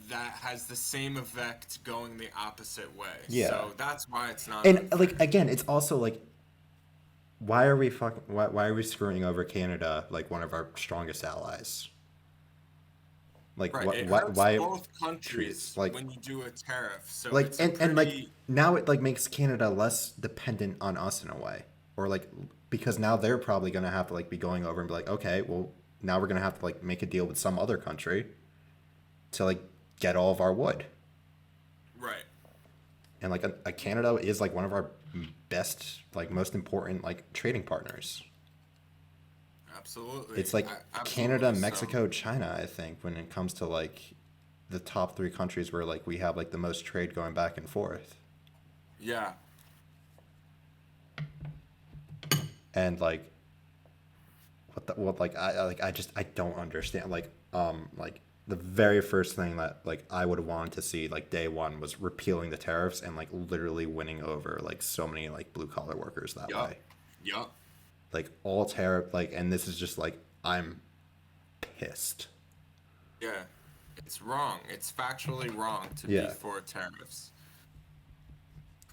that has the same effect going the opposite way. yeah, So that's why it's not and like unfair. again, it's also like, why are we screwing over Canada, like one of our strongest allies? Like Right. what It what hurts why both trees countries like when you do a tariff. So like it's a and like pretty, now it like makes Canada less dependent on us in a way, or like because now they're probably gonna have to like be going over and be like, okay, well now we're gonna have to like make a deal with some other country to like get all of our wood, right. and like a Canada is like one of our best, like most important like trading partners. Absolutely. It's like Canada, Absolutely. So, Mexico, China, I think, when it comes to like the top three countries where like we have like the most trade going back and forth. yeah. And like what like I just I don't understand, like the very first thing that like I would have wanted to see like day one was repealing the tariffs and like literally winning over like so many like blue collar workers that Yup. way. Yup. Like all tariff, like, and this is just like I'm pissed. Yeah. It's wrong. It's factually wrong to be Yeah. for tariffs.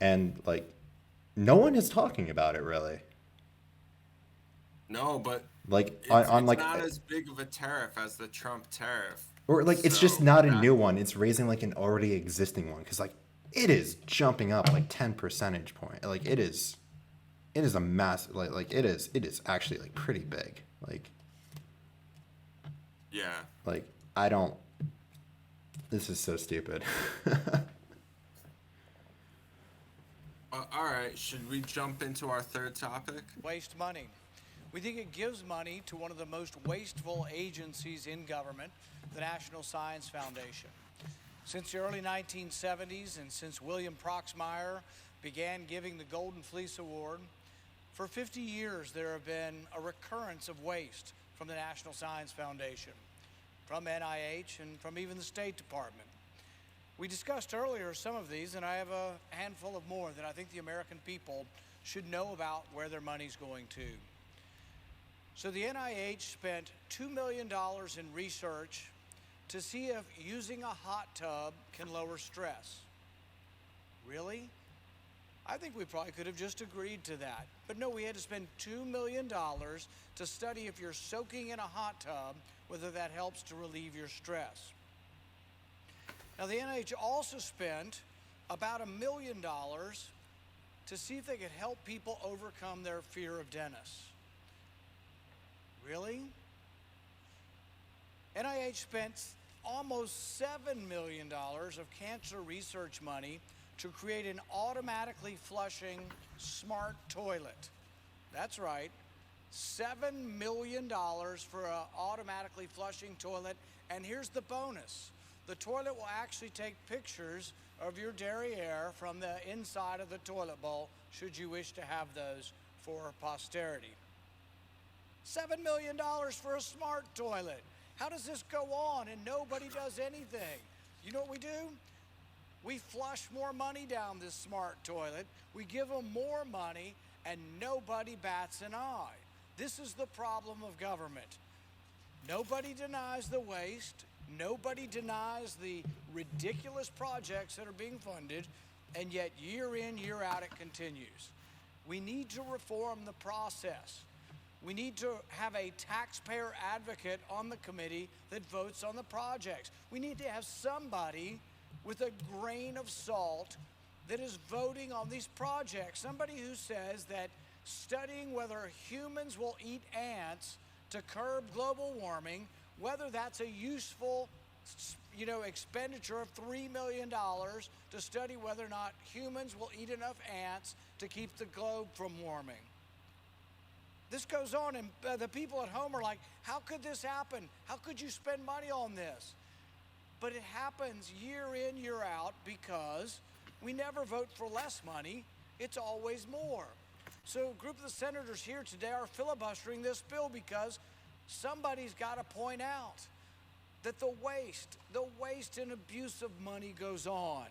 And like no one is talking about it really. No, but Like on it's like not as big of a tariff as the Trump tariff. or like it's just So not a that new one. It's raising like an already existing one because like it is jumping up like 10 percentage point. Like it is a massive it is actually like pretty big. yeah. Like I don't. This is so stupid. All right. Should we jump into our third topic? Waste money. We think it gives money to one of the most wasteful agencies in government, the National Science Foundation. Since the early 1970s and since William Proxmire began giving the Golden Fleece Award, for 50 years there have been a recurrence of waste from the National Science Foundation, from NIH, and from even the State Department. We discussed earlier some of these, and I have a handful of more that I think the American people should know about where their money's going to. So the NIH spent $2 million in research to see if using a hot tub can lower stress. Really? I think we probably could have just agreed to that. But no, we had to spend $2 million to study if you're soaking in a hot tub, whether that helps to relieve your stress. Now, the NIH also spent about $1 million to see if they could help people overcome their fear of dentists. Really? NIH spent almost $7 million of cancer research money to create an automatically flushing smart toilet. That's right, $7 million for an automatically flushing toilet. And here's the bonus. The toilet will actually take pictures of your derriere from the inside of the toilet bowl, should you wish to have those for posterity. $7 million for a smart toilet. How does this go on and nobody does anything? You know what we do? We flush more money down this smart toilet. We give them more money and nobody bats an eye. This is the problem of government. Nobody denies the waste. Nobody denies the ridiculous projects that are being funded, and yet year in, year out, it continues. We need to reform the process. We need to have a taxpayer advocate on the committee that votes on the projects. We need to have somebody with a grain of salt that is voting on these projects. Somebody who says that studying whether humans will eat ants to curb global warming, whether that's a useful, expenditure of $3 million to study whether or not humans will eat enough ants to keep the globe from warming. This goes on, and the people at home are like, how could this happen? How could you spend money on this? But it happens year in, year out, because we never vote for less money. It's always more. So a group of the senators here today are filibustering this bill because somebody's got to point out that the waste and abuse of money goes on.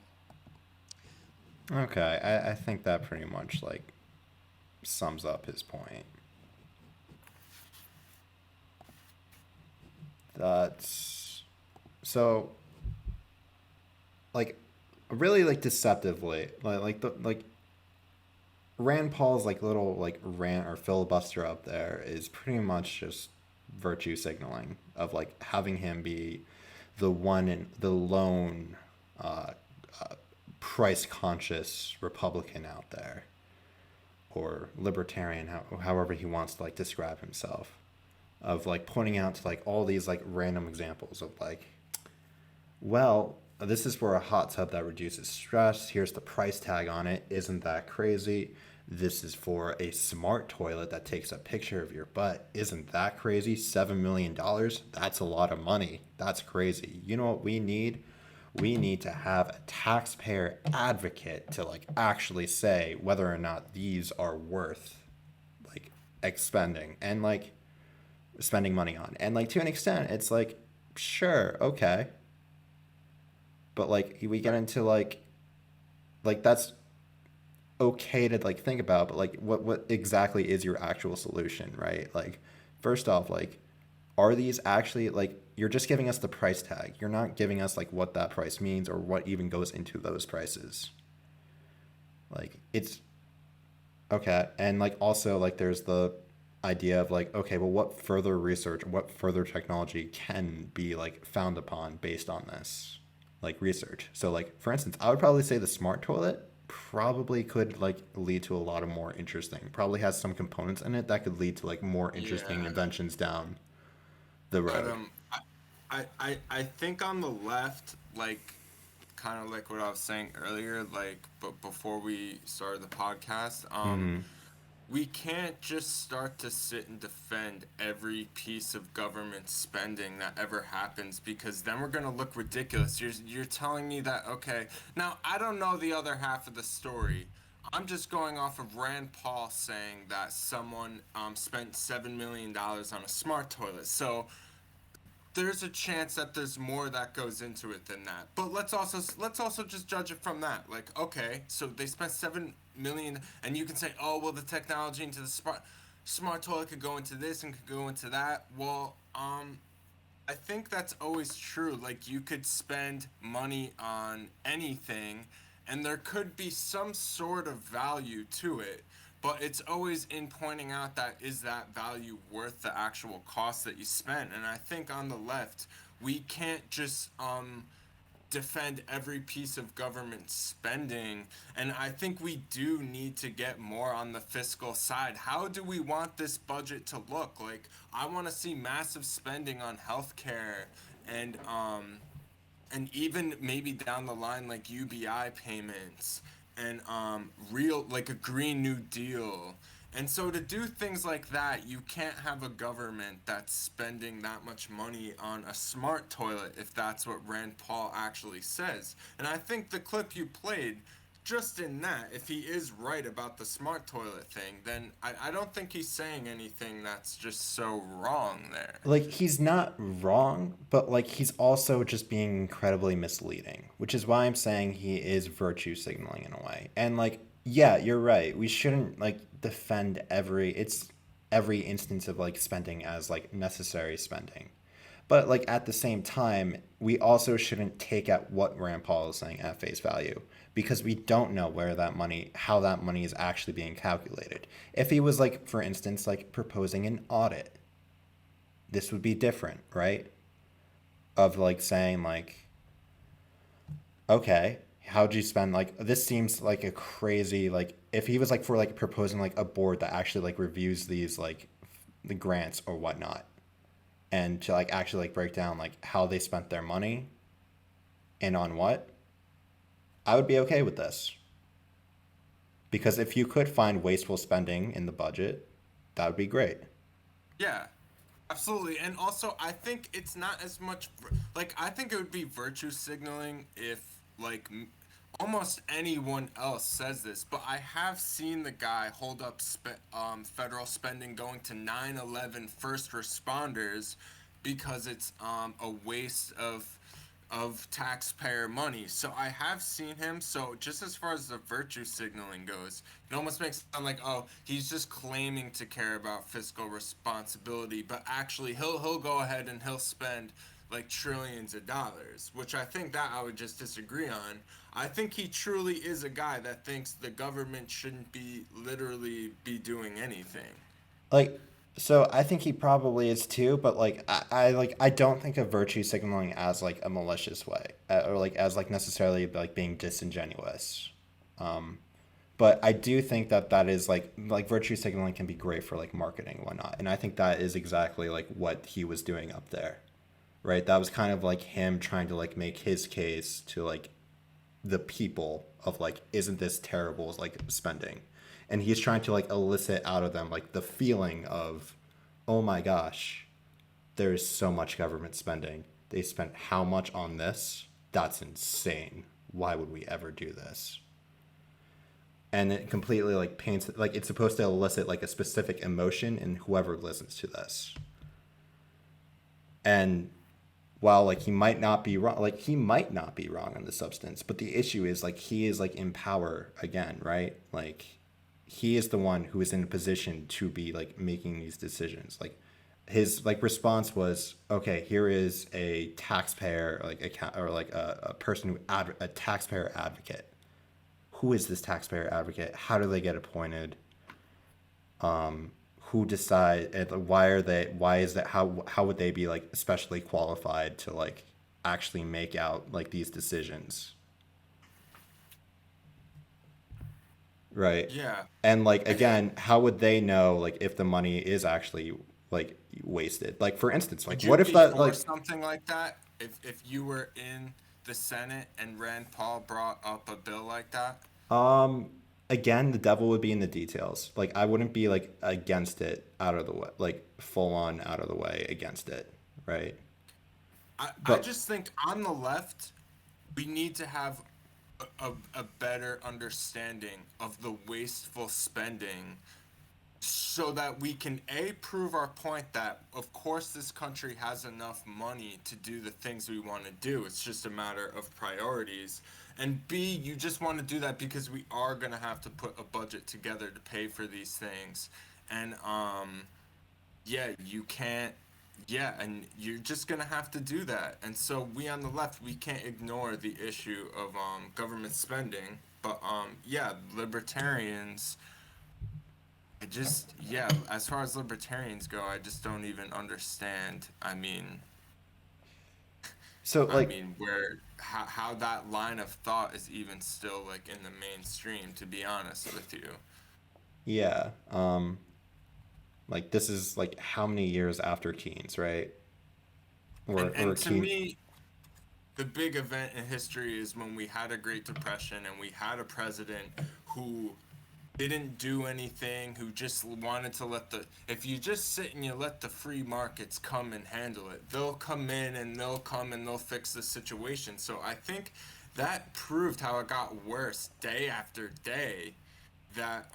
Okay, I think that pretty much sums up his point. That's so really deceptively Rand Paul's little rant or filibuster up there is pretty much just virtue signaling of having him be the one and the lone price conscious Republican out there, or libertarian, however he wants to describe himself, of pointing out to all these random examples of well, this is for a hot tub that reduces stress. Here's the price tag on it. Isn't that crazy? This is for a smart toilet that takes a picture of your butt. Isn't that crazy? $7 million? That's a lot of money. That's crazy. You know what we need? We need to have a taxpayer advocate to actually say whether or not these are worth expending and spending money on. And to an extent, it's sure, okay. But we get into that's okay to think about, but what exactly is your actual solution, right? First off, are these actually you're just giving us the price tag. You're not giving us what that price means or what even goes into those prices. It's okay. And also there's the idea of okay, well, what further research, what further technology can be found upon based on this research. So for instance, I would probably say the smart toilet probably could lead to a lot of more interesting, probably has some components in it that could lead to more interesting inventions down the road. But I think on the left, kind of what I was saying earlier, but before we started the podcast, we can't just start to sit and defend every piece of government spending that ever happens, because then we're going to look ridiculous. You're telling me that, okay, now I don't know the other half of the story. I'm just going off of Rand Paul saying that someone spent $7 million on a smart toilet. So there's a chance that there's more that goes into it than that. But let's also just judge it from that. Okay, so they spent $7 million, and you can say, oh, well, the technology into the smart toilet could go into this and could go into that. Well, I think that's always true. You could spend money on anything, and there could be some sort of value to it. But it's always in pointing out that is that value worth the actual cost that you spent. And I think on the left, we can't just defend every piece of government spending. And I think we do need to get more on the fiscal side. How do we want this budget to look? I want to see massive spending on healthcare and even maybe down the line UBI payments. And real a Green New Deal, And so to do things like that, you can't have a government that's spending that much money on a smart toilet if that's what Rand Paul actually says. And I think the clip you played, just in that, if he is right about the smart toilet thing, then I don't think he's saying anything that's just so wrong there. Like, he's not wrong, but like he's also just being incredibly misleading, which is why I'm saying he is virtue signaling in a way. And like, yeah, you're right. We shouldn't like defend every instance of like spending as like necessary spending. But like at the same time, we also shouldn't take at what Rand Paul is saying at face value, because we don't know how that money is actually being calculated. If he was like, for instance, like proposing an audit, this would be different, right? Of like saying like, okay, how'd you spend, like, this seems like a crazy, like if he was like for like proposing like a board that actually like reviews these like the grants or whatnot, and to like actually like break down like how they spent their money and on what, I would be okay with this. Because if you could find wasteful spending in the budget, that would be great. Yeah, absolutely. And also, I think it's not as much like I think it would be virtue signaling if like almost anyone else says this, but I have seen the guy hold up federal spending going to 9/11 first responders because it's a waste of taxpayer money. So I have seen him. So just as far as the virtue signaling goes, it almost makes it sound like, oh, he's just claiming to care about fiscal responsibility, but actually he'll go ahead and he'll spend like trillions of dollars, which I think that I would just disagree on. I think he truly is a guy that thinks the government shouldn't be literally be doing anything. Like, so I think he probably is too, but like I don't think of virtue signaling as like a malicious way, or like as like necessarily like being disingenuous. Um, but I do think that that is like virtue signaling can be great for like marketing and whatnot, and I think that is exactly like what he was doing up there, right? That was kind of like him trying to like make his case to like the people of like, isn't this terrible like spending, and he's trying to like elicit out of them like the feeling of, oh my gosh, there's so much government spending, they spent how much on this, that's insane, why would we ever do this? And it completely like paints, like it's supposed to elicit like a specific emotion in whoever listens to this. And while like he might not be wrong, like he might not be wrong on the substance, but the issue is like he is like in power again, right? Like he is the one who is in a position to be like making these decisions. Like his like response was, okay, here is a taxpayer like or like a person who a taxpayer advocate. Who is this taxpayer advocate? How do they get appointed? Who decide, and why are they, why is that, how would they be like especially qualified to like actually make out like these decisions, right? Yeah. And like And again, how would they know like if the money is actually like wasted? Like for instance, like would you what if be that for like something like that if you were in the Senate and Rand Paul brought up a bill like that? um again, the devil would be in the details. Like I wouldn't be like against it out of the way, like full on out of the way against it, right? I But just think on the left, we need to have a better understanding of the wasteful spending so that we can A, prove our point that, of course, this country has enough money to do the things we want to do. It's just a matter of priorities. And B, you just want to do that because we are going to have to put a budget together to pay for these things. And, yeah, you can't, yeah, and you're just gonna have to do that. And so we on the left, we can't ignore the issue of government spending. But yeah, libertarians, I just, yeah, as far as libertarians go, I just don't even understand. so I like mean, where how that line of thought is even still like in the mainstream, to be honest with you. yeah, like this is like how many years after Keynes, right? Or And to Keynes. me, the big event in history is when we had a Great Depression and we had a president who didn't do anything, who just wanted to let the, if you just sit and you let the free markets come and handle it, they'll come in and they'll come and they'll fix the situation. So I think that proved how it got worse day after day, that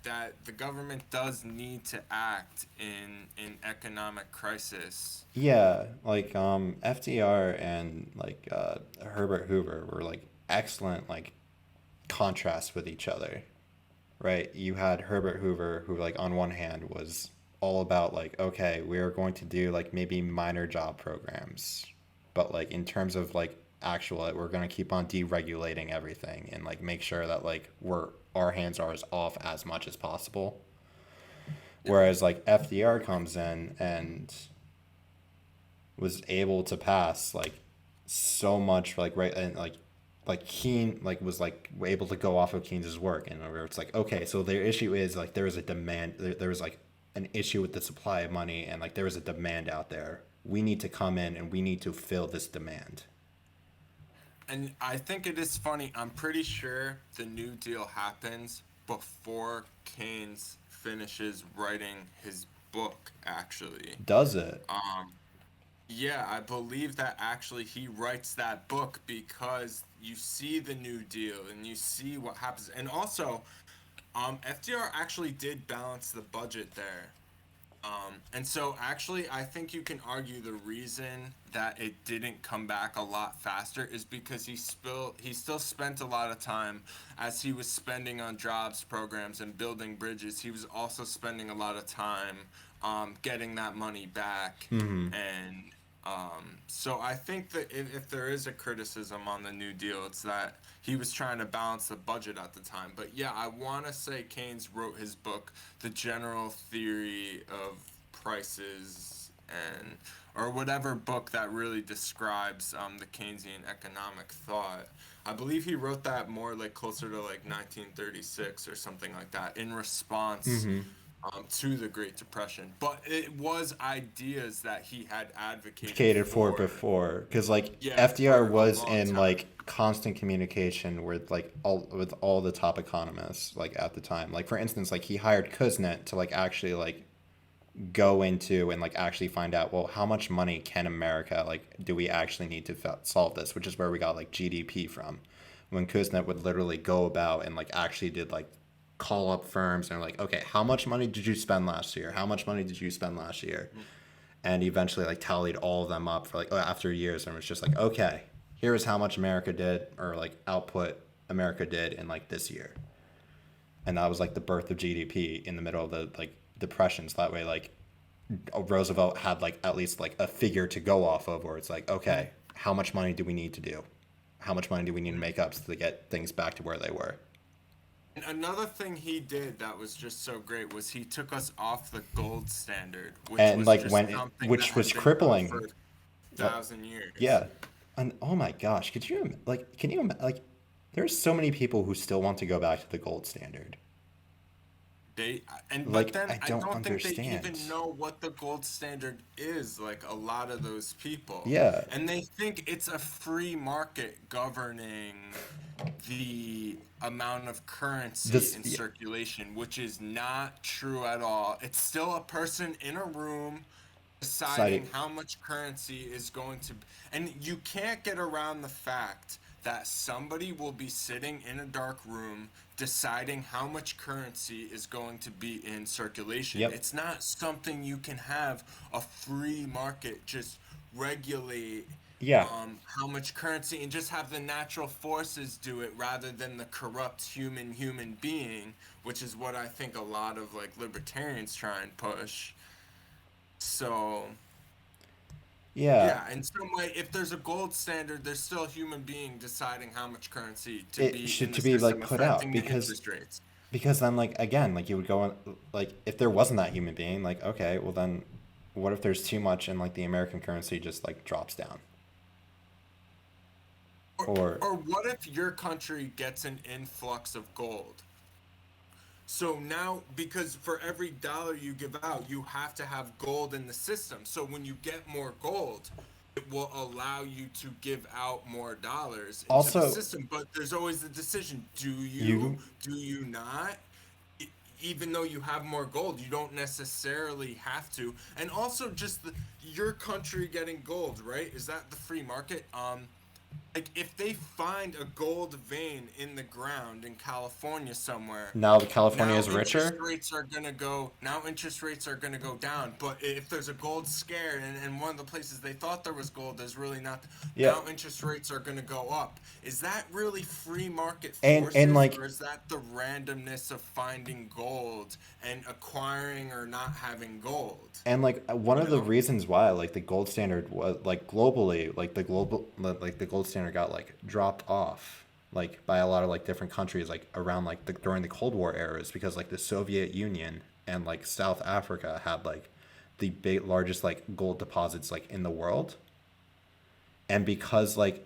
that the government does need to act in economic crisis. Yeah, like FDR and like Herbert Hoover were like excellent like contrasts with each other, right? You had Herbert Hoover who like on one hand was all about like okay, we're going to do like maybe minor job programs, but like in terms of like actual like, we're going to keep on deregulating everything and like make sure that like we're our hands are as off as much as possible. Whereas like FDR comes in and was able to pass like so much like right and like Keynes like was like able to go off of Keynes's work and where it's like okay, so their issue is like there is a demand, there was like an issue with the supply of money and like there is a demand out there, we need to come in and we need to fill this demand. And I think it is funny. I'm pretty sure the New Deal happens before Keynes finishes writing his book, actually. Does it? Yeah, I believe that actually he writes that book because you see the New Deal and you see what happens. And also, FDR actually did balance the budget there. And so actually, I think you can argue the reason that it didn't come back a lot faster is because he still spent a lot of time, as he was spending on jobs programs and building bridges. He was also spending a lot of time getting that money back. And so I think that if there is a criticism on the New Deal, it's that he was trying to balance the budget at the time. But yeah, I want to say Keynes wrote his book, The General Theory of Prices, and or whatever book that really describes the Keynesian economic thought. I believe he wrote that more like closer to like 1936 or something like that in response to the Great Depression. But it was ideas that he had advocated Advocated for for, before because like yeah, FDR for a was long in time. like constant communication with like all the top economists like at the time, like for instance like he hired Kuznets to like actually like go into and like actually find out well how much money can America like do we actually need to solve this, which is where we got like GDP from, when Kuznets would literally go about and like actually did like call up firms and like okay, how much money did you spend last year, how much money did you spend last year, and eventually like tallied all of them up for like after years and was just like okay, here's how much America did or like output America did in like this year. And that was like the birth of GDP in the middle of the like depressions. That way like Roosevelt had like at least like a figure to go off of where it's like okay, how much money do we need to do, how much money do we need to make up to get things back to where they were. And another thing he did that was just so great was he took us off the gold standard, which And was like just when something that which was had been done for crippling, a like thousand years. yeah. And oh my gosh, could you like can you like there's so many people who still want to go back to the gold standard. They and but Like then I I don't don't think they understand. even know what the gold standard is, like a lot of those people. Yeah, And they think it's a free market governing the amount of currency this in yeah, circulation, which is not true at all. It's still a person in a room deciding deciding how much currency is going to, and you can't get around the fact that somebody will be sitting in a dark room deciding how much currency is going to be in circulation. yep. It's not something you can have a free market just regulate Yeah. how much currency and just have the natural forces do it rather than the corrupt human being, which is what I think a lot of like libertarians try and push. So Yeah. yeah, in some way, if there's a gold standard, there's still a human being deciding how much currency to It be should in the to be like system, put out affecting the interest rates. because then like again like you would go on like if there wasn't that human being like okay, well then what if there's too much and like the American currency just like drops down Or, or or what if your country gets an influx of gold? So now, because for every dollar you give out, you have to have gold in the system. So when you get more gold, it will allow you to give out more dollars into the Also, system. But there's always the decision: you do you not? E- Even though you have more gold, you don't necessarily have to. And also, just your country getting gold, right? Is that the free market? Like if they find a gold vein in the ground in California somewhere, now the California now is interest richer. rates are gonna go now interest rates are gonna go down. But if there's a gold scare and one of the places they thought there was gold, there's really not, Yeah, now interest rates are gonna go up. Is that really free market and forces, like or is that the randomness of finding gold and acquiring or not having gold? one You of the know? reasons why like the gold standard was like globally like the gold standard got like dropped off like by a lot of like different countries like around like during the Cold War era is because like the Soviet Union and like South Africa had like the largest like gold deposits like in the world, and because like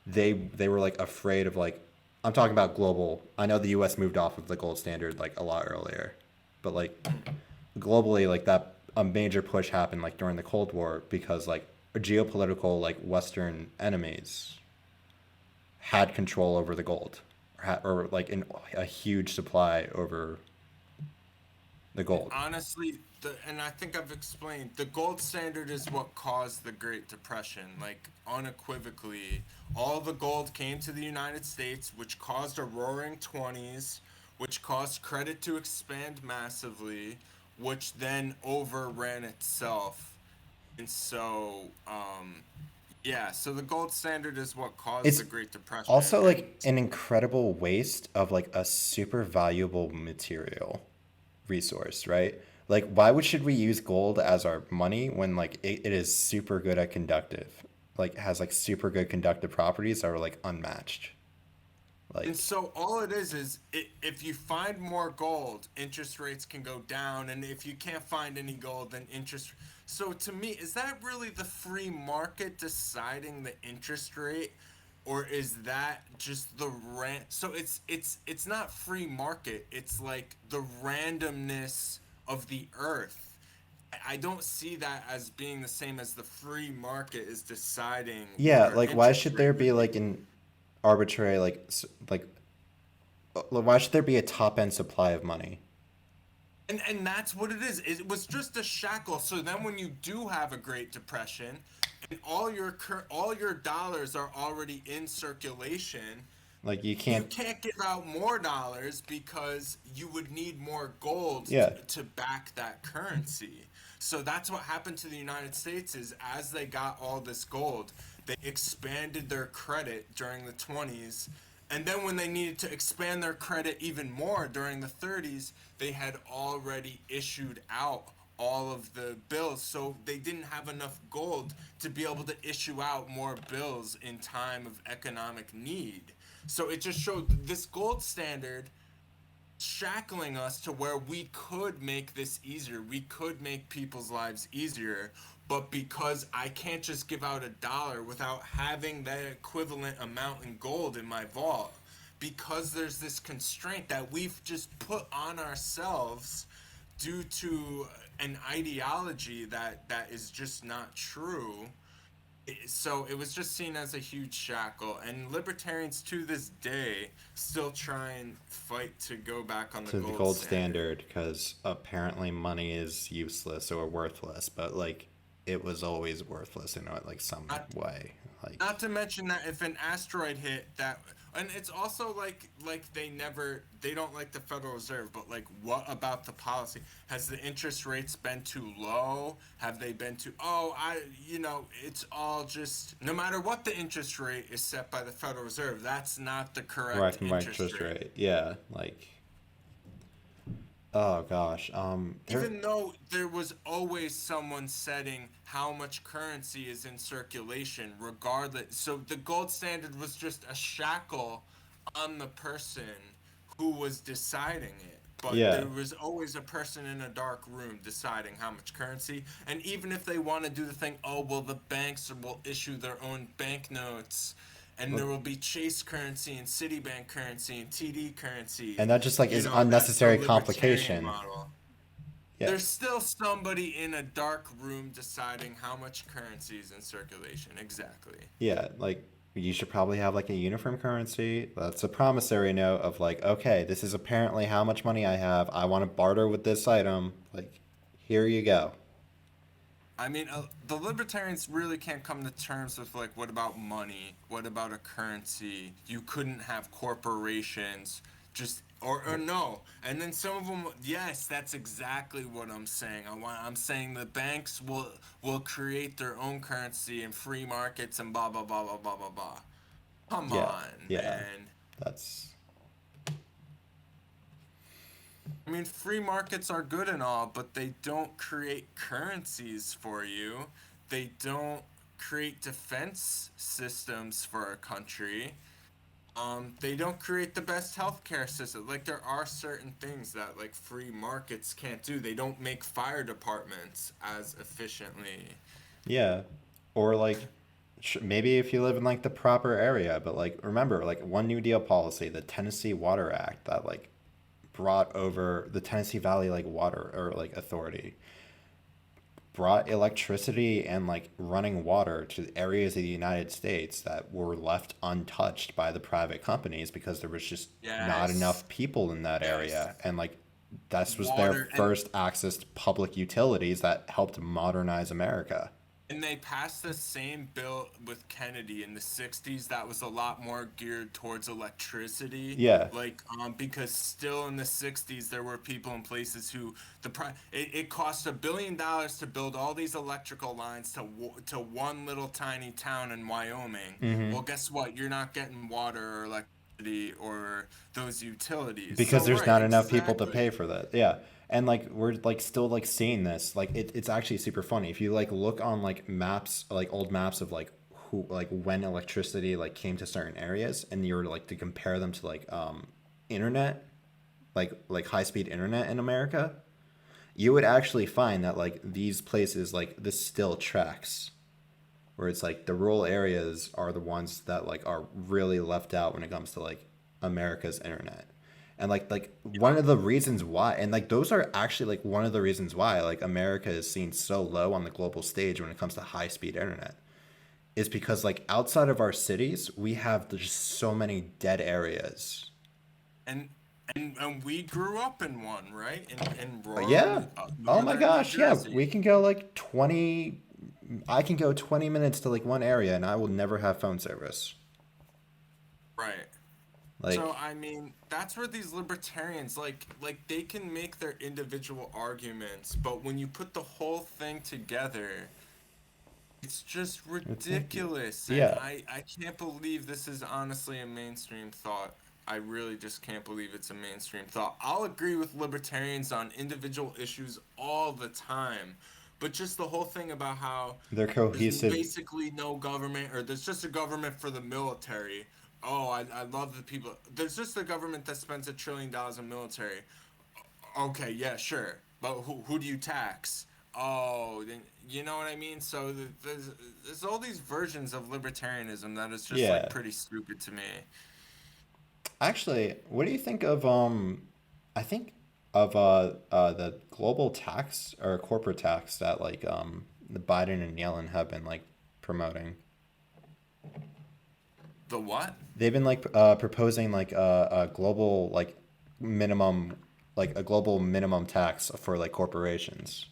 they were like afraid of like, I'm talking about global. I know the US moved off of the gold standard like a lot earlier, but like globally like that a major push happened like during the Cold War because like geopolitical like Western enemies had control over the gold, or like a huge supply over the And gold. honestly, and I think I've explained, the gold standard is what caused the Great Depression. Like, unequivocally, all the gold came to the United States, which caused a roaring 20s, which caused credit to expand massively, which then overran itself. And so, yeah, so the gold standard is what caused It's the Great Depression. also And like an incredible waste of like a super valuable material resource, right? Like, why would should we use gold as our money when like it is super good at conductive, like has like super good conductive properties that are like unmatched. And Like, so all it is if you find more gold, interest rates can go down, and if you can't find any gold, then interest. So to me, is that really the free market deciding the interest rate, or is that just the rent? So it's not free market. It's like the randomness of the earth. I don't see that as being the same as the free market is deciding what yeah, our like why interest should rate there would be be. like an arbitrary why should there be a top end supply of money? And that's what it is. It was just a shackle. So then when you do have a Great Depression and all your dollars are already in circulation, Like you you can't. can't give out more dollars because you would need more gold Yeah, to back that currency. So that's what happened to the United States is as they got all this gold, they expanded their credit during the 20s. And then when they needed to expand their credit even more during the 30s, they had already issued out all of the bills. So they didn't have enough gold to be able to issue out more bills in time of economic need. So it just showed this gold standard shackling us to where we could make this easier. We could make people's lives easier. But because I can't just give out a dollar without having that equivalent amount in gold in my vault, because there's this constraint that we've just put on ourselves due to an ideology that is just not true. So it was just seen as a huge shackle, and libertarians to this day still try and fight to go back on the to the gold gold standard. standard because apparently money is useless or worthless, but like it was always worthless in like some Not way. Like, Not to mention that if an asteroid hit that, and it's also like they don't like the Federal Reserve, but like what about the policy? Has the interest rates been too low? Have they been too? Oh, it's all just no matter what the interest rate is set by the Federal Reserve, that's not the correct right, my interest interest rate. rate. Yeah, like, oh gosh, there. Even though there was always someone setting how much currency is in circulation, regardless. So the gold standard was just a shackle on the person who was deciding it. But Yeah, there was always a person in a dark room deciding how much currency. And even if they want to do the thing, oh, well, the banks will issue their own banknotes. And well, there will be Chase currency and Citibank currency and TD currency. and that just like You is know, that's the unnecessary libertarian complication. model. Yeah. There's still somebody in a dark room deciding how much currency is in circulation. Exactly. Yeah, like you should probably have like a uniform currency. That's a promissory note of like, okay, this is apparently how much money I have. I want to barter with this item. Like, here you go. I mean, the libertarians really can't come to terms with like, what about money? What about a currency? You couldn't have corporations just or no. And then some of them, yes, that's exactly what I'm saying. I'm saying the banks will create their own currency and free markets and blah blah blah blah blah blah blah. Come Yeah, on, yeah, man. that's I mean, free markets are good and all, but they don't create currencies for you. They don't create defense systems for a country. They don't create the best healthcare system. Like there are certain things that like free markets can't do. They don't make fire departments as efficiently. yeah. Or like maybe if you live in like the proper area, but like remember like one New Deal policy, the Tennessee Water Act that like brought over the Tennessee Valley like water or like authority brought electricity and like running water to areas of the United States that were left untouched by the private companies because there was just not Yes. enough people in that Yes. area. And like this was their Water and first access to public utilities that helped modernize America. And they passed the same bill with Kennedy in the 60s that was a lot more geared towards electricity. Yeah. Like, because still in the 60s, there were people in places who it cost $1 billion to build all these electrical lines to one little tiny town in Wyoming. Hmm. Well, guess what? You're not getting water or electricity or those utilities. Because So, there's right, not enough people to pay exactly. for that. Yeah. And like we're like still like seeing this. Like it's actually super funny. If you like look on like maps, like old maps of like who like when electricity like came to certain areas and you were like to compare them to like internet, like high speed internet in America, you would actually find that like these places like this still tracks where it's like the rural areas are the ones that like are really left out when it comes to like America's internet. And like one of the reasons why and like those are actually like one of the reasons why like America is seen so low on the global stage when it comes to high speed internet is because like outside of our cities we have just so many dead areas. And and we grew up in one, right? In rural Yeah. Oh my northern New gosh, yeah. We Jersey. can go like 20 I can go 20 minutes to like one area and I will never have phone service. Right. So Like I mean, that's where these libertarians like they can make their individual arguments, but when you put the whole thing together, it's just it's like ridiculous. And yeah. I can't believe this is honestly a mainstream thought. I really just can't believe it's a mainstream thought. I'll agree with libertarians on individual issues all the time, but just the whole thing about how They're there's cohesive. basically no government, or there's just a government for the military. Oh, I love the people. There's just a government that spends $1 trillion on military. Okay, yeah, sure. But who do you tax? Oh, then you know what I mean? So there's all these versions of libertarianism that is just like Yeah. pretty stupid to me. Actually, what do you think of I think of the global tax or corporate tax that like the Biden and Yellen have been like promoting? The what? They've been like proposing like a global like minimum like a global minimum tax for like corporations.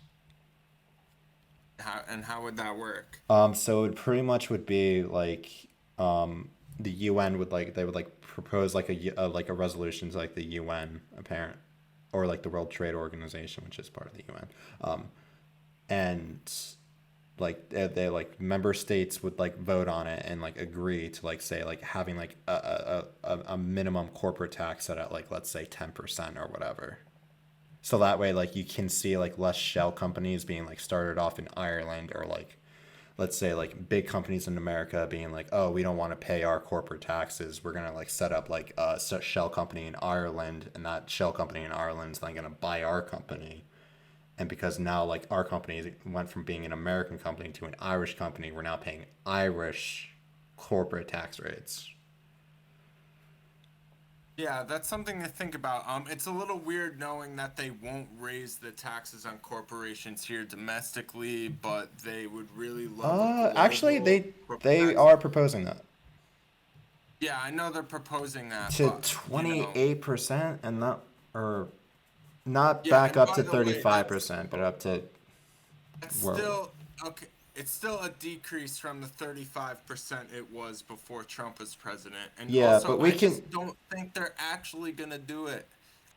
How would that work? So it pretty much would be like the UN would like they would like propose like like a resolution to like the UN apparent or like the World Trade Organization, which is part of the UN. And like they like member states would like vote on it and like agree to like say like having like a minimum corporate tax set at like let's say 10% or whatever. So that way like you can see like less shell companies being like started off in Ireland or like let's say like big companies in America being like, oh, we don't want to pay our corporate taxes. We're gonna like set up like a shell company in Ireland, and that shell company in Ireland's then gonna buy our company. And because now like our company went from being an American company to an Irish company, we're now paying Irish corporate tax rates. Yeah, that's something to think about. It's a little weird knowing that they won't raise the taxes on corporations here domestically, but they would really love a Actually, global corporate they tax. are proposing that Yeah, I know they're proposing that, to but 28%, and not, or not yeah, back and up by to the way, that's 35%, but up to That's where. still okay. It's still a decrease from the 35% it was before Trump was president. And Yeah, also, but we I can. just don't think they're actually going to do it.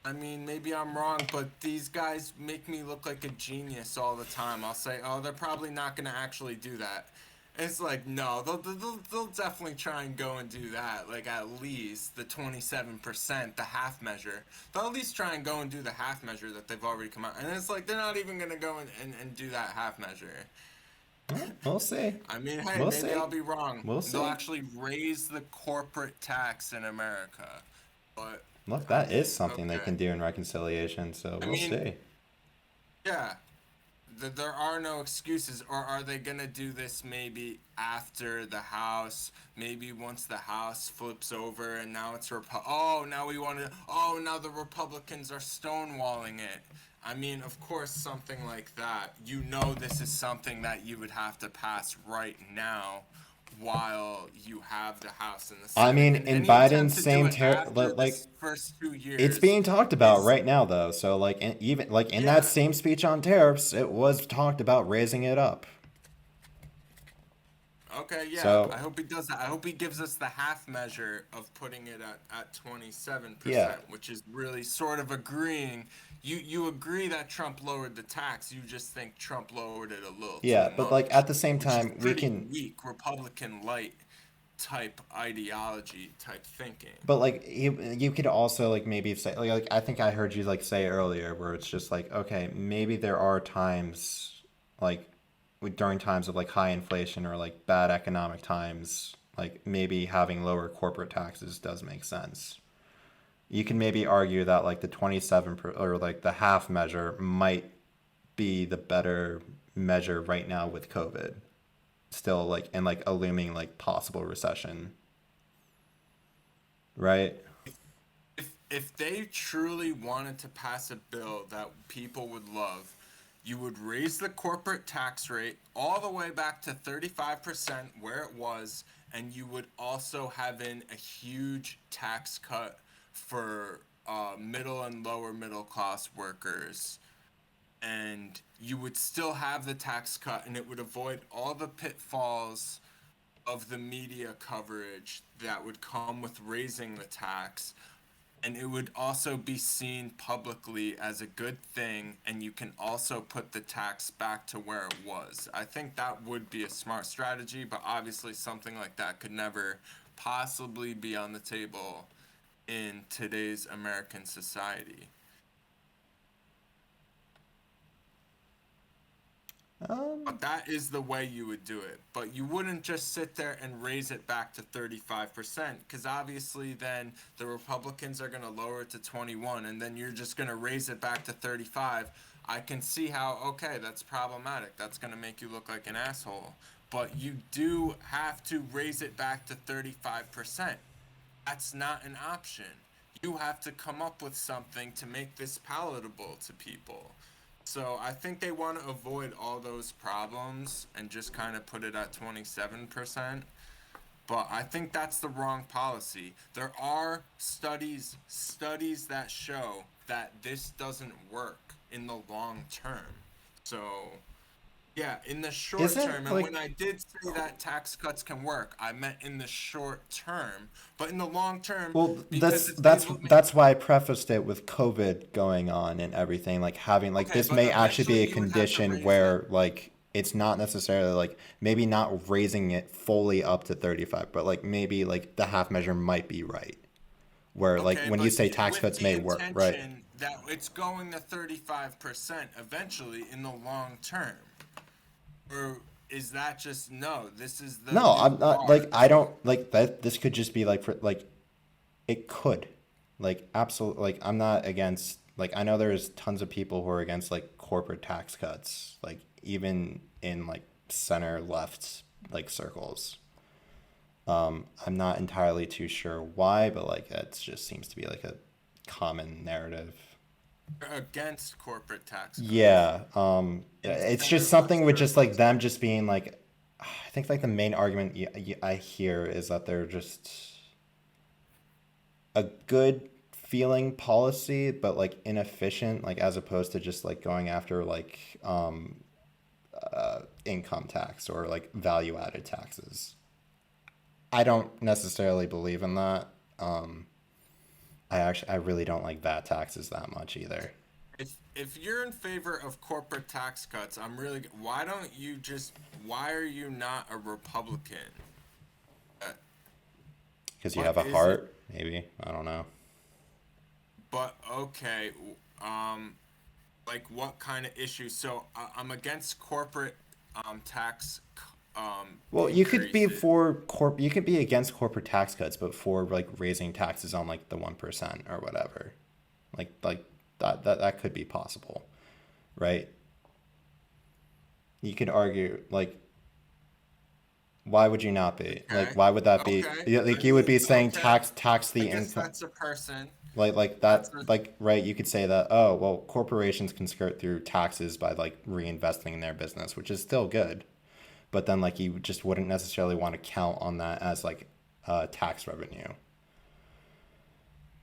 I mean, maybe I'm wrong, but these guys make me look like a genius all the time. I'll say, oh, they're probably not going to actually do that. It's like, no, they'll definitely try and go and do that. Like, at least the 27%, the half measure. They'll at least try and go and do the half measure that they've already come out. And it's like, they're not even going to go and do that half measure. We'll see. I mean, hey, We'll maybe see. I'll be wrong. We'll They'll see. actually raise the corporate tax in America. But, Look, I that is mean, something they okay. can do in reconciliation, so I we'll mean, see. yeah. There are no excuses, or are they gonna do this maybe after the House? Maybe once the House flips over and now it's oh, now we want to, oh, now the Republicans are stonewalling it. I mean, of course, something like that. You know, this is something that you would have to pass right now while you have the House and the I Senate. mean, And in any attempt Biden's to do same it after like this first two it's years being talked about is, right now though. So like even like in that yeah. same speech on tariffs, it was talked about raising it up. Okay, yeah. I So, hope he does that. I hope he gives us the half measure of putting it at yeah. 27%, which is really sort of agreeing. You agree that Trump lowered the tax. You just think Trump lowered it a little too Yeah, but like much, at the same which is time, we pretty can. weak Republican light type ideology type thinking. But like you could also like maybe say like I think I heard you like say earlier where it's just like okay, maybe there are times like during times of like high inflation or like bad economic times, like maybe having lower corporate taxes does make sense. You can maybe argue that like the 27 or like the half measure might be the better measure right now with COVID. Still like and like a looming like possible recession, right? If they truly wanted to pass a bill that people would love, you would raise the corporate tax rate all the way back to 35% where it was, and you would also have in a huge tax cut for middle and lower middle class workers. And you would still have the tax cut, and it would avoid all the pitfalls of the media coverage that would come with raising the tax, and it would also be seen publicly as a good thing, and you can also put the tax back to where it was. I think that would be a smart strategy, but obviously something like that could never possibly be on the table in today's American society. Um, But that is the way you would do it. But you wouldn't just sit there and raise it back to 35%, because obviously then the Republicans are going to lower it to 21, and then you're just going to raise it back to 35. I can see how, okay, that's problematic. That's going to make you look like an asshole. But you do have to raise it back to 35%. That's not an option. You have to come up with something to make this palatable to people. So I think they want to avoid all those problems and just kind of put it at 27%. But I think that's the wrong policy. There are studies that show that this doesn't work in the long term. So yeah, in the short term, isn't and when like I did say that tax cuts can work, I meant in the short term. But in the long term, well because it's able to make, that's why I prefaced it with COVID going on and everything, like having like okay, this but may actually be eventually a you would have to condition raise it. where like it's not necessarily like maybe not raising it fully up to 35, but like maybe like the half measure might be right. Where like Okay, when you but say tax with cuts the may work, right? intention that it's going to 35% eventually in the long term. Or is that just no, this is the No, new I'm not like bar. I don't like that this could just be like for like it could. Like absolutely like I'm not against like I know there's tons of people who are against like corporate tax cuts, like even in like center left like circles. I'm not entirely too sure why, but like it just seems to be like a common narrative. Against corporate tax cuts Yeah, it's instead just of something with just like alternatives. them just being like, I think like the main argument I hear is that they're just a good feeling policy, but like inefficient, like as opposed to just like going after like income tax or like value added taxes. I don't necessarily believe in that. I really don't like VAT taxes that much either. If you're in favor of corporate tax cuts, why don't you just why are you not a Republican? Uh, Because you what have a is it? heart, maybe. I don't know. But okay, um, like what kind of issues? So I'm against corporate tax Well, you could be increases. for you could be against corporate tax cuts, but for like raising taxes on like the 1% or whatever. Like that could be possible, right? You could argue like why would you not be? Like Okay, why would that be? okay. Yeah, I like you would mean, be saying okay. tax I the guess income that's a person. like That's that a like right, you could say that, oh, well, corporations can skirt through taxes by like reinvesting in their business, which is still good. But then like you just wouldn't necessarily want to count on that as like tax revenue.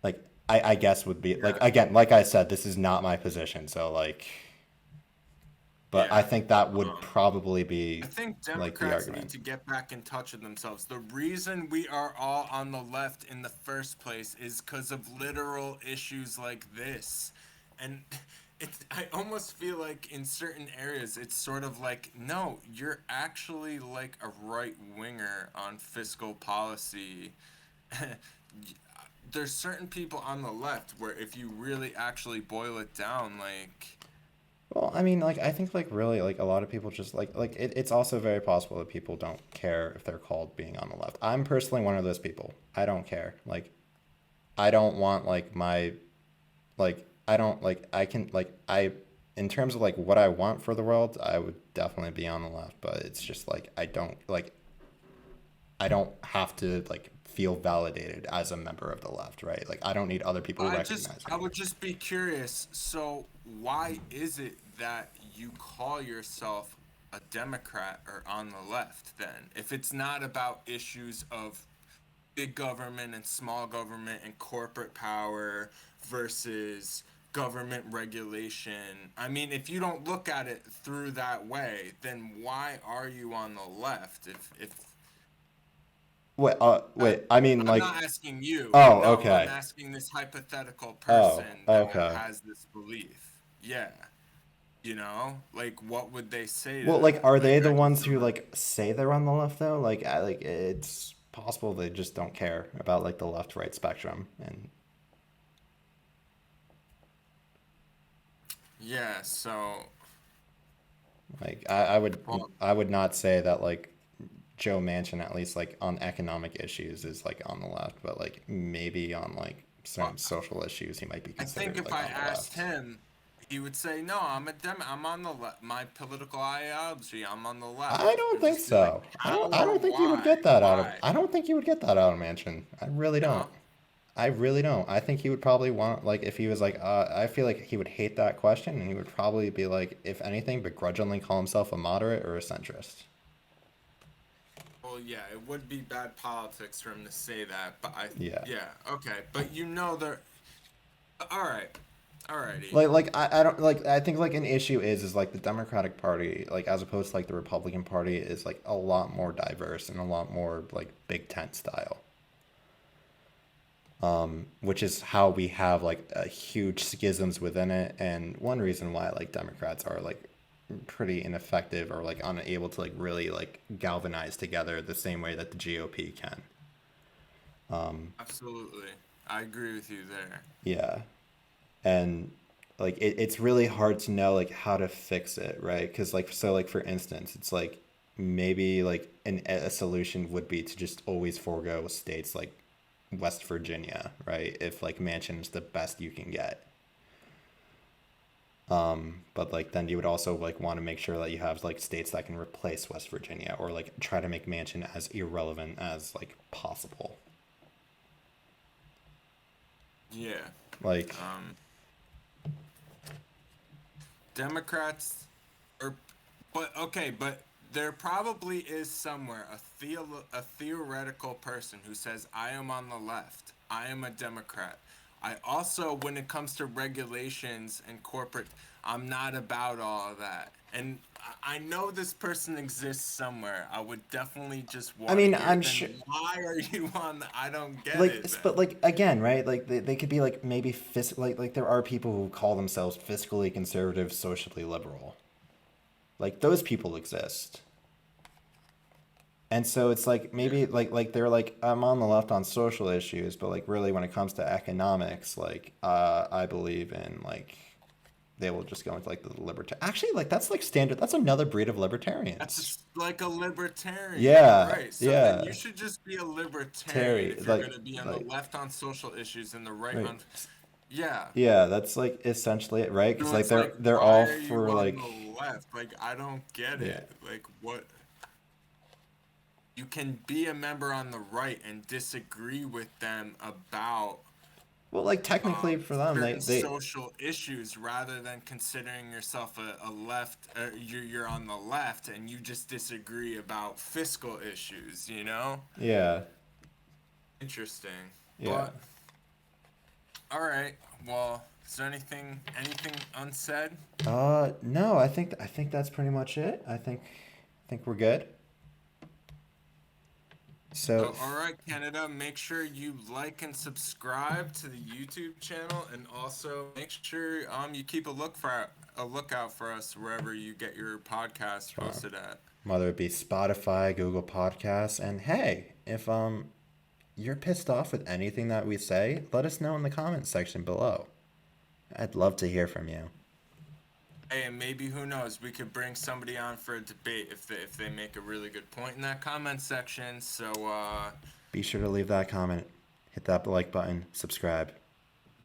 Like I guess would be like yeah, again, like I said, this is not my position, so like, but I yeah. think that would Um, probably I be think like the Democrats need argument. to get back in touch with themselves. The reason we are all on the left in the first place is because of literal issues like this. And I almost feel like in certain areas, it's sort of like, no, you're actually like a right winger on fiscal policy. There's certain people on the left where if you really actually boil it down, like, Well, I mean, like I think like really like a lot of people just it's also very possible that people don't care if they're called being on the left. I'm personally one of those people. I don't care. Like I don't want like my like I don't like I can like I in terms of like what I want for the world, I would definitely be on the left, but it's just like I don't have to like feel validated as a member of the left, right? Like I don't need other people I recognizing me. would just be curious. So, why is it that you call yourself a Democrat or on the left then? If it's not about issues of big government and small government and corporate power versus government regulation. I mean, if you don't look at it through that way, then why are you on the left? If uh, I mean I'm like not asking you. oh, No, I'm okay. asking this hypothetical Oh, person that okay. has this belief. Yeah. Like what would they say to Well, like, that? are Like they the I ones just don't who know. like say they're on the left though? Like it's possible they just don't care about like the left right spectrum, and Yeah, so like well, I would not say that like Joe Manchin at least like on economic issues is like on the left, but like maybe on like well, certain social issues he might be I think considered if like I on the asked left. him, he would say, "No, I'm on the left. My political ideology, I'm on the I left." don't It'd think just be like, so. "How I or don't think you would why? get that out of Why?" I don't think you would get that out of Manchin. I really don't. No. I really don't. I think he would probably want like if he was like I feel like he would hate that question and he would probably be like if anything begrudgingly call himself a moderate or a centrist. Well, yeah, it would be bad politics for him to say that, but Yeah. yeah, okay, but they're all right, alrighty. I don't like I think like an issue is like the Democratic Party like as opposed to like the Republican Party is like a lot more diverse and a lot more like big tent style. Which is how we have like a huge schisms within it, and one reason why like Democrats are like pretty ineffective or like unable to like really like galvanize together the same way that the GOP can. Absolutely, I agree with you there. Yeah, and like it's really hard to know like how to fix it, right? Because like so like for instance, it's like maybe like a solution would be to just always forego states like West Virginia, right? If like Manchin's the best you can get. But like then you would also like want to make sure that you have like states that can replace West Virginia, or like try to make Manchin as irrelevant as like possible. Yeah. Like Democrats are, but okay, but there probably is somewhere a theoretical person who says, I am on the left, I am a Democrat. I also, when it comes to regulations and corporate, I'm not about all of that. And I know this person exists somewhere. I would definitely just I want to mean, hear. I'm Then sure. why are you on the? I don't get Like, it. Then. but like again, right? Like they could be like maybe like there are people who call themselves fiscally conservative, socially liberal. Like those people exist. And so it's like maybe like they're like I'm on the left on social issues, but like really when it comes to economics, like I believe in like they will just go into like the libertarian. Actually, like that's like standard. That's another breed of libertarians. That's like a libertarian, Yeah, right? So then you yeah. should just be a libertarian Terry, if you're like going to be on the like left on social issues and the right right. on. Yeah. Yeah, that's like essentially it, right? Because So like it's like, they're why all are you for on like the left? Like, I don't get yeah. it. Like, what? You can be a member on the right and disagree with them about Well, like technically um, for them, certain they social issues rather than considering yourself a left. You're on the left and you just disagree about fiscal issues. You know, yeah interesting. yeah. But all right. Well, is there anything unsaid? No, I think that's pretty much it. I think we're good. So So, all right, Canada, make sure you like and subscribe to the YouTube channel, and also make sure you keep a lookout for us wherever you get your podcast hosted at. whether it be Spotify, Google Podcasts, and hey, if you're pissed off with anything that we say, let us know in the comments section below. I'd love to hear from you. Hey, and maybe who knows, we could bring somebody on for a debate if they make a really good point in that comment section. So Be sure to leave that comment, hit that like button, subscribe.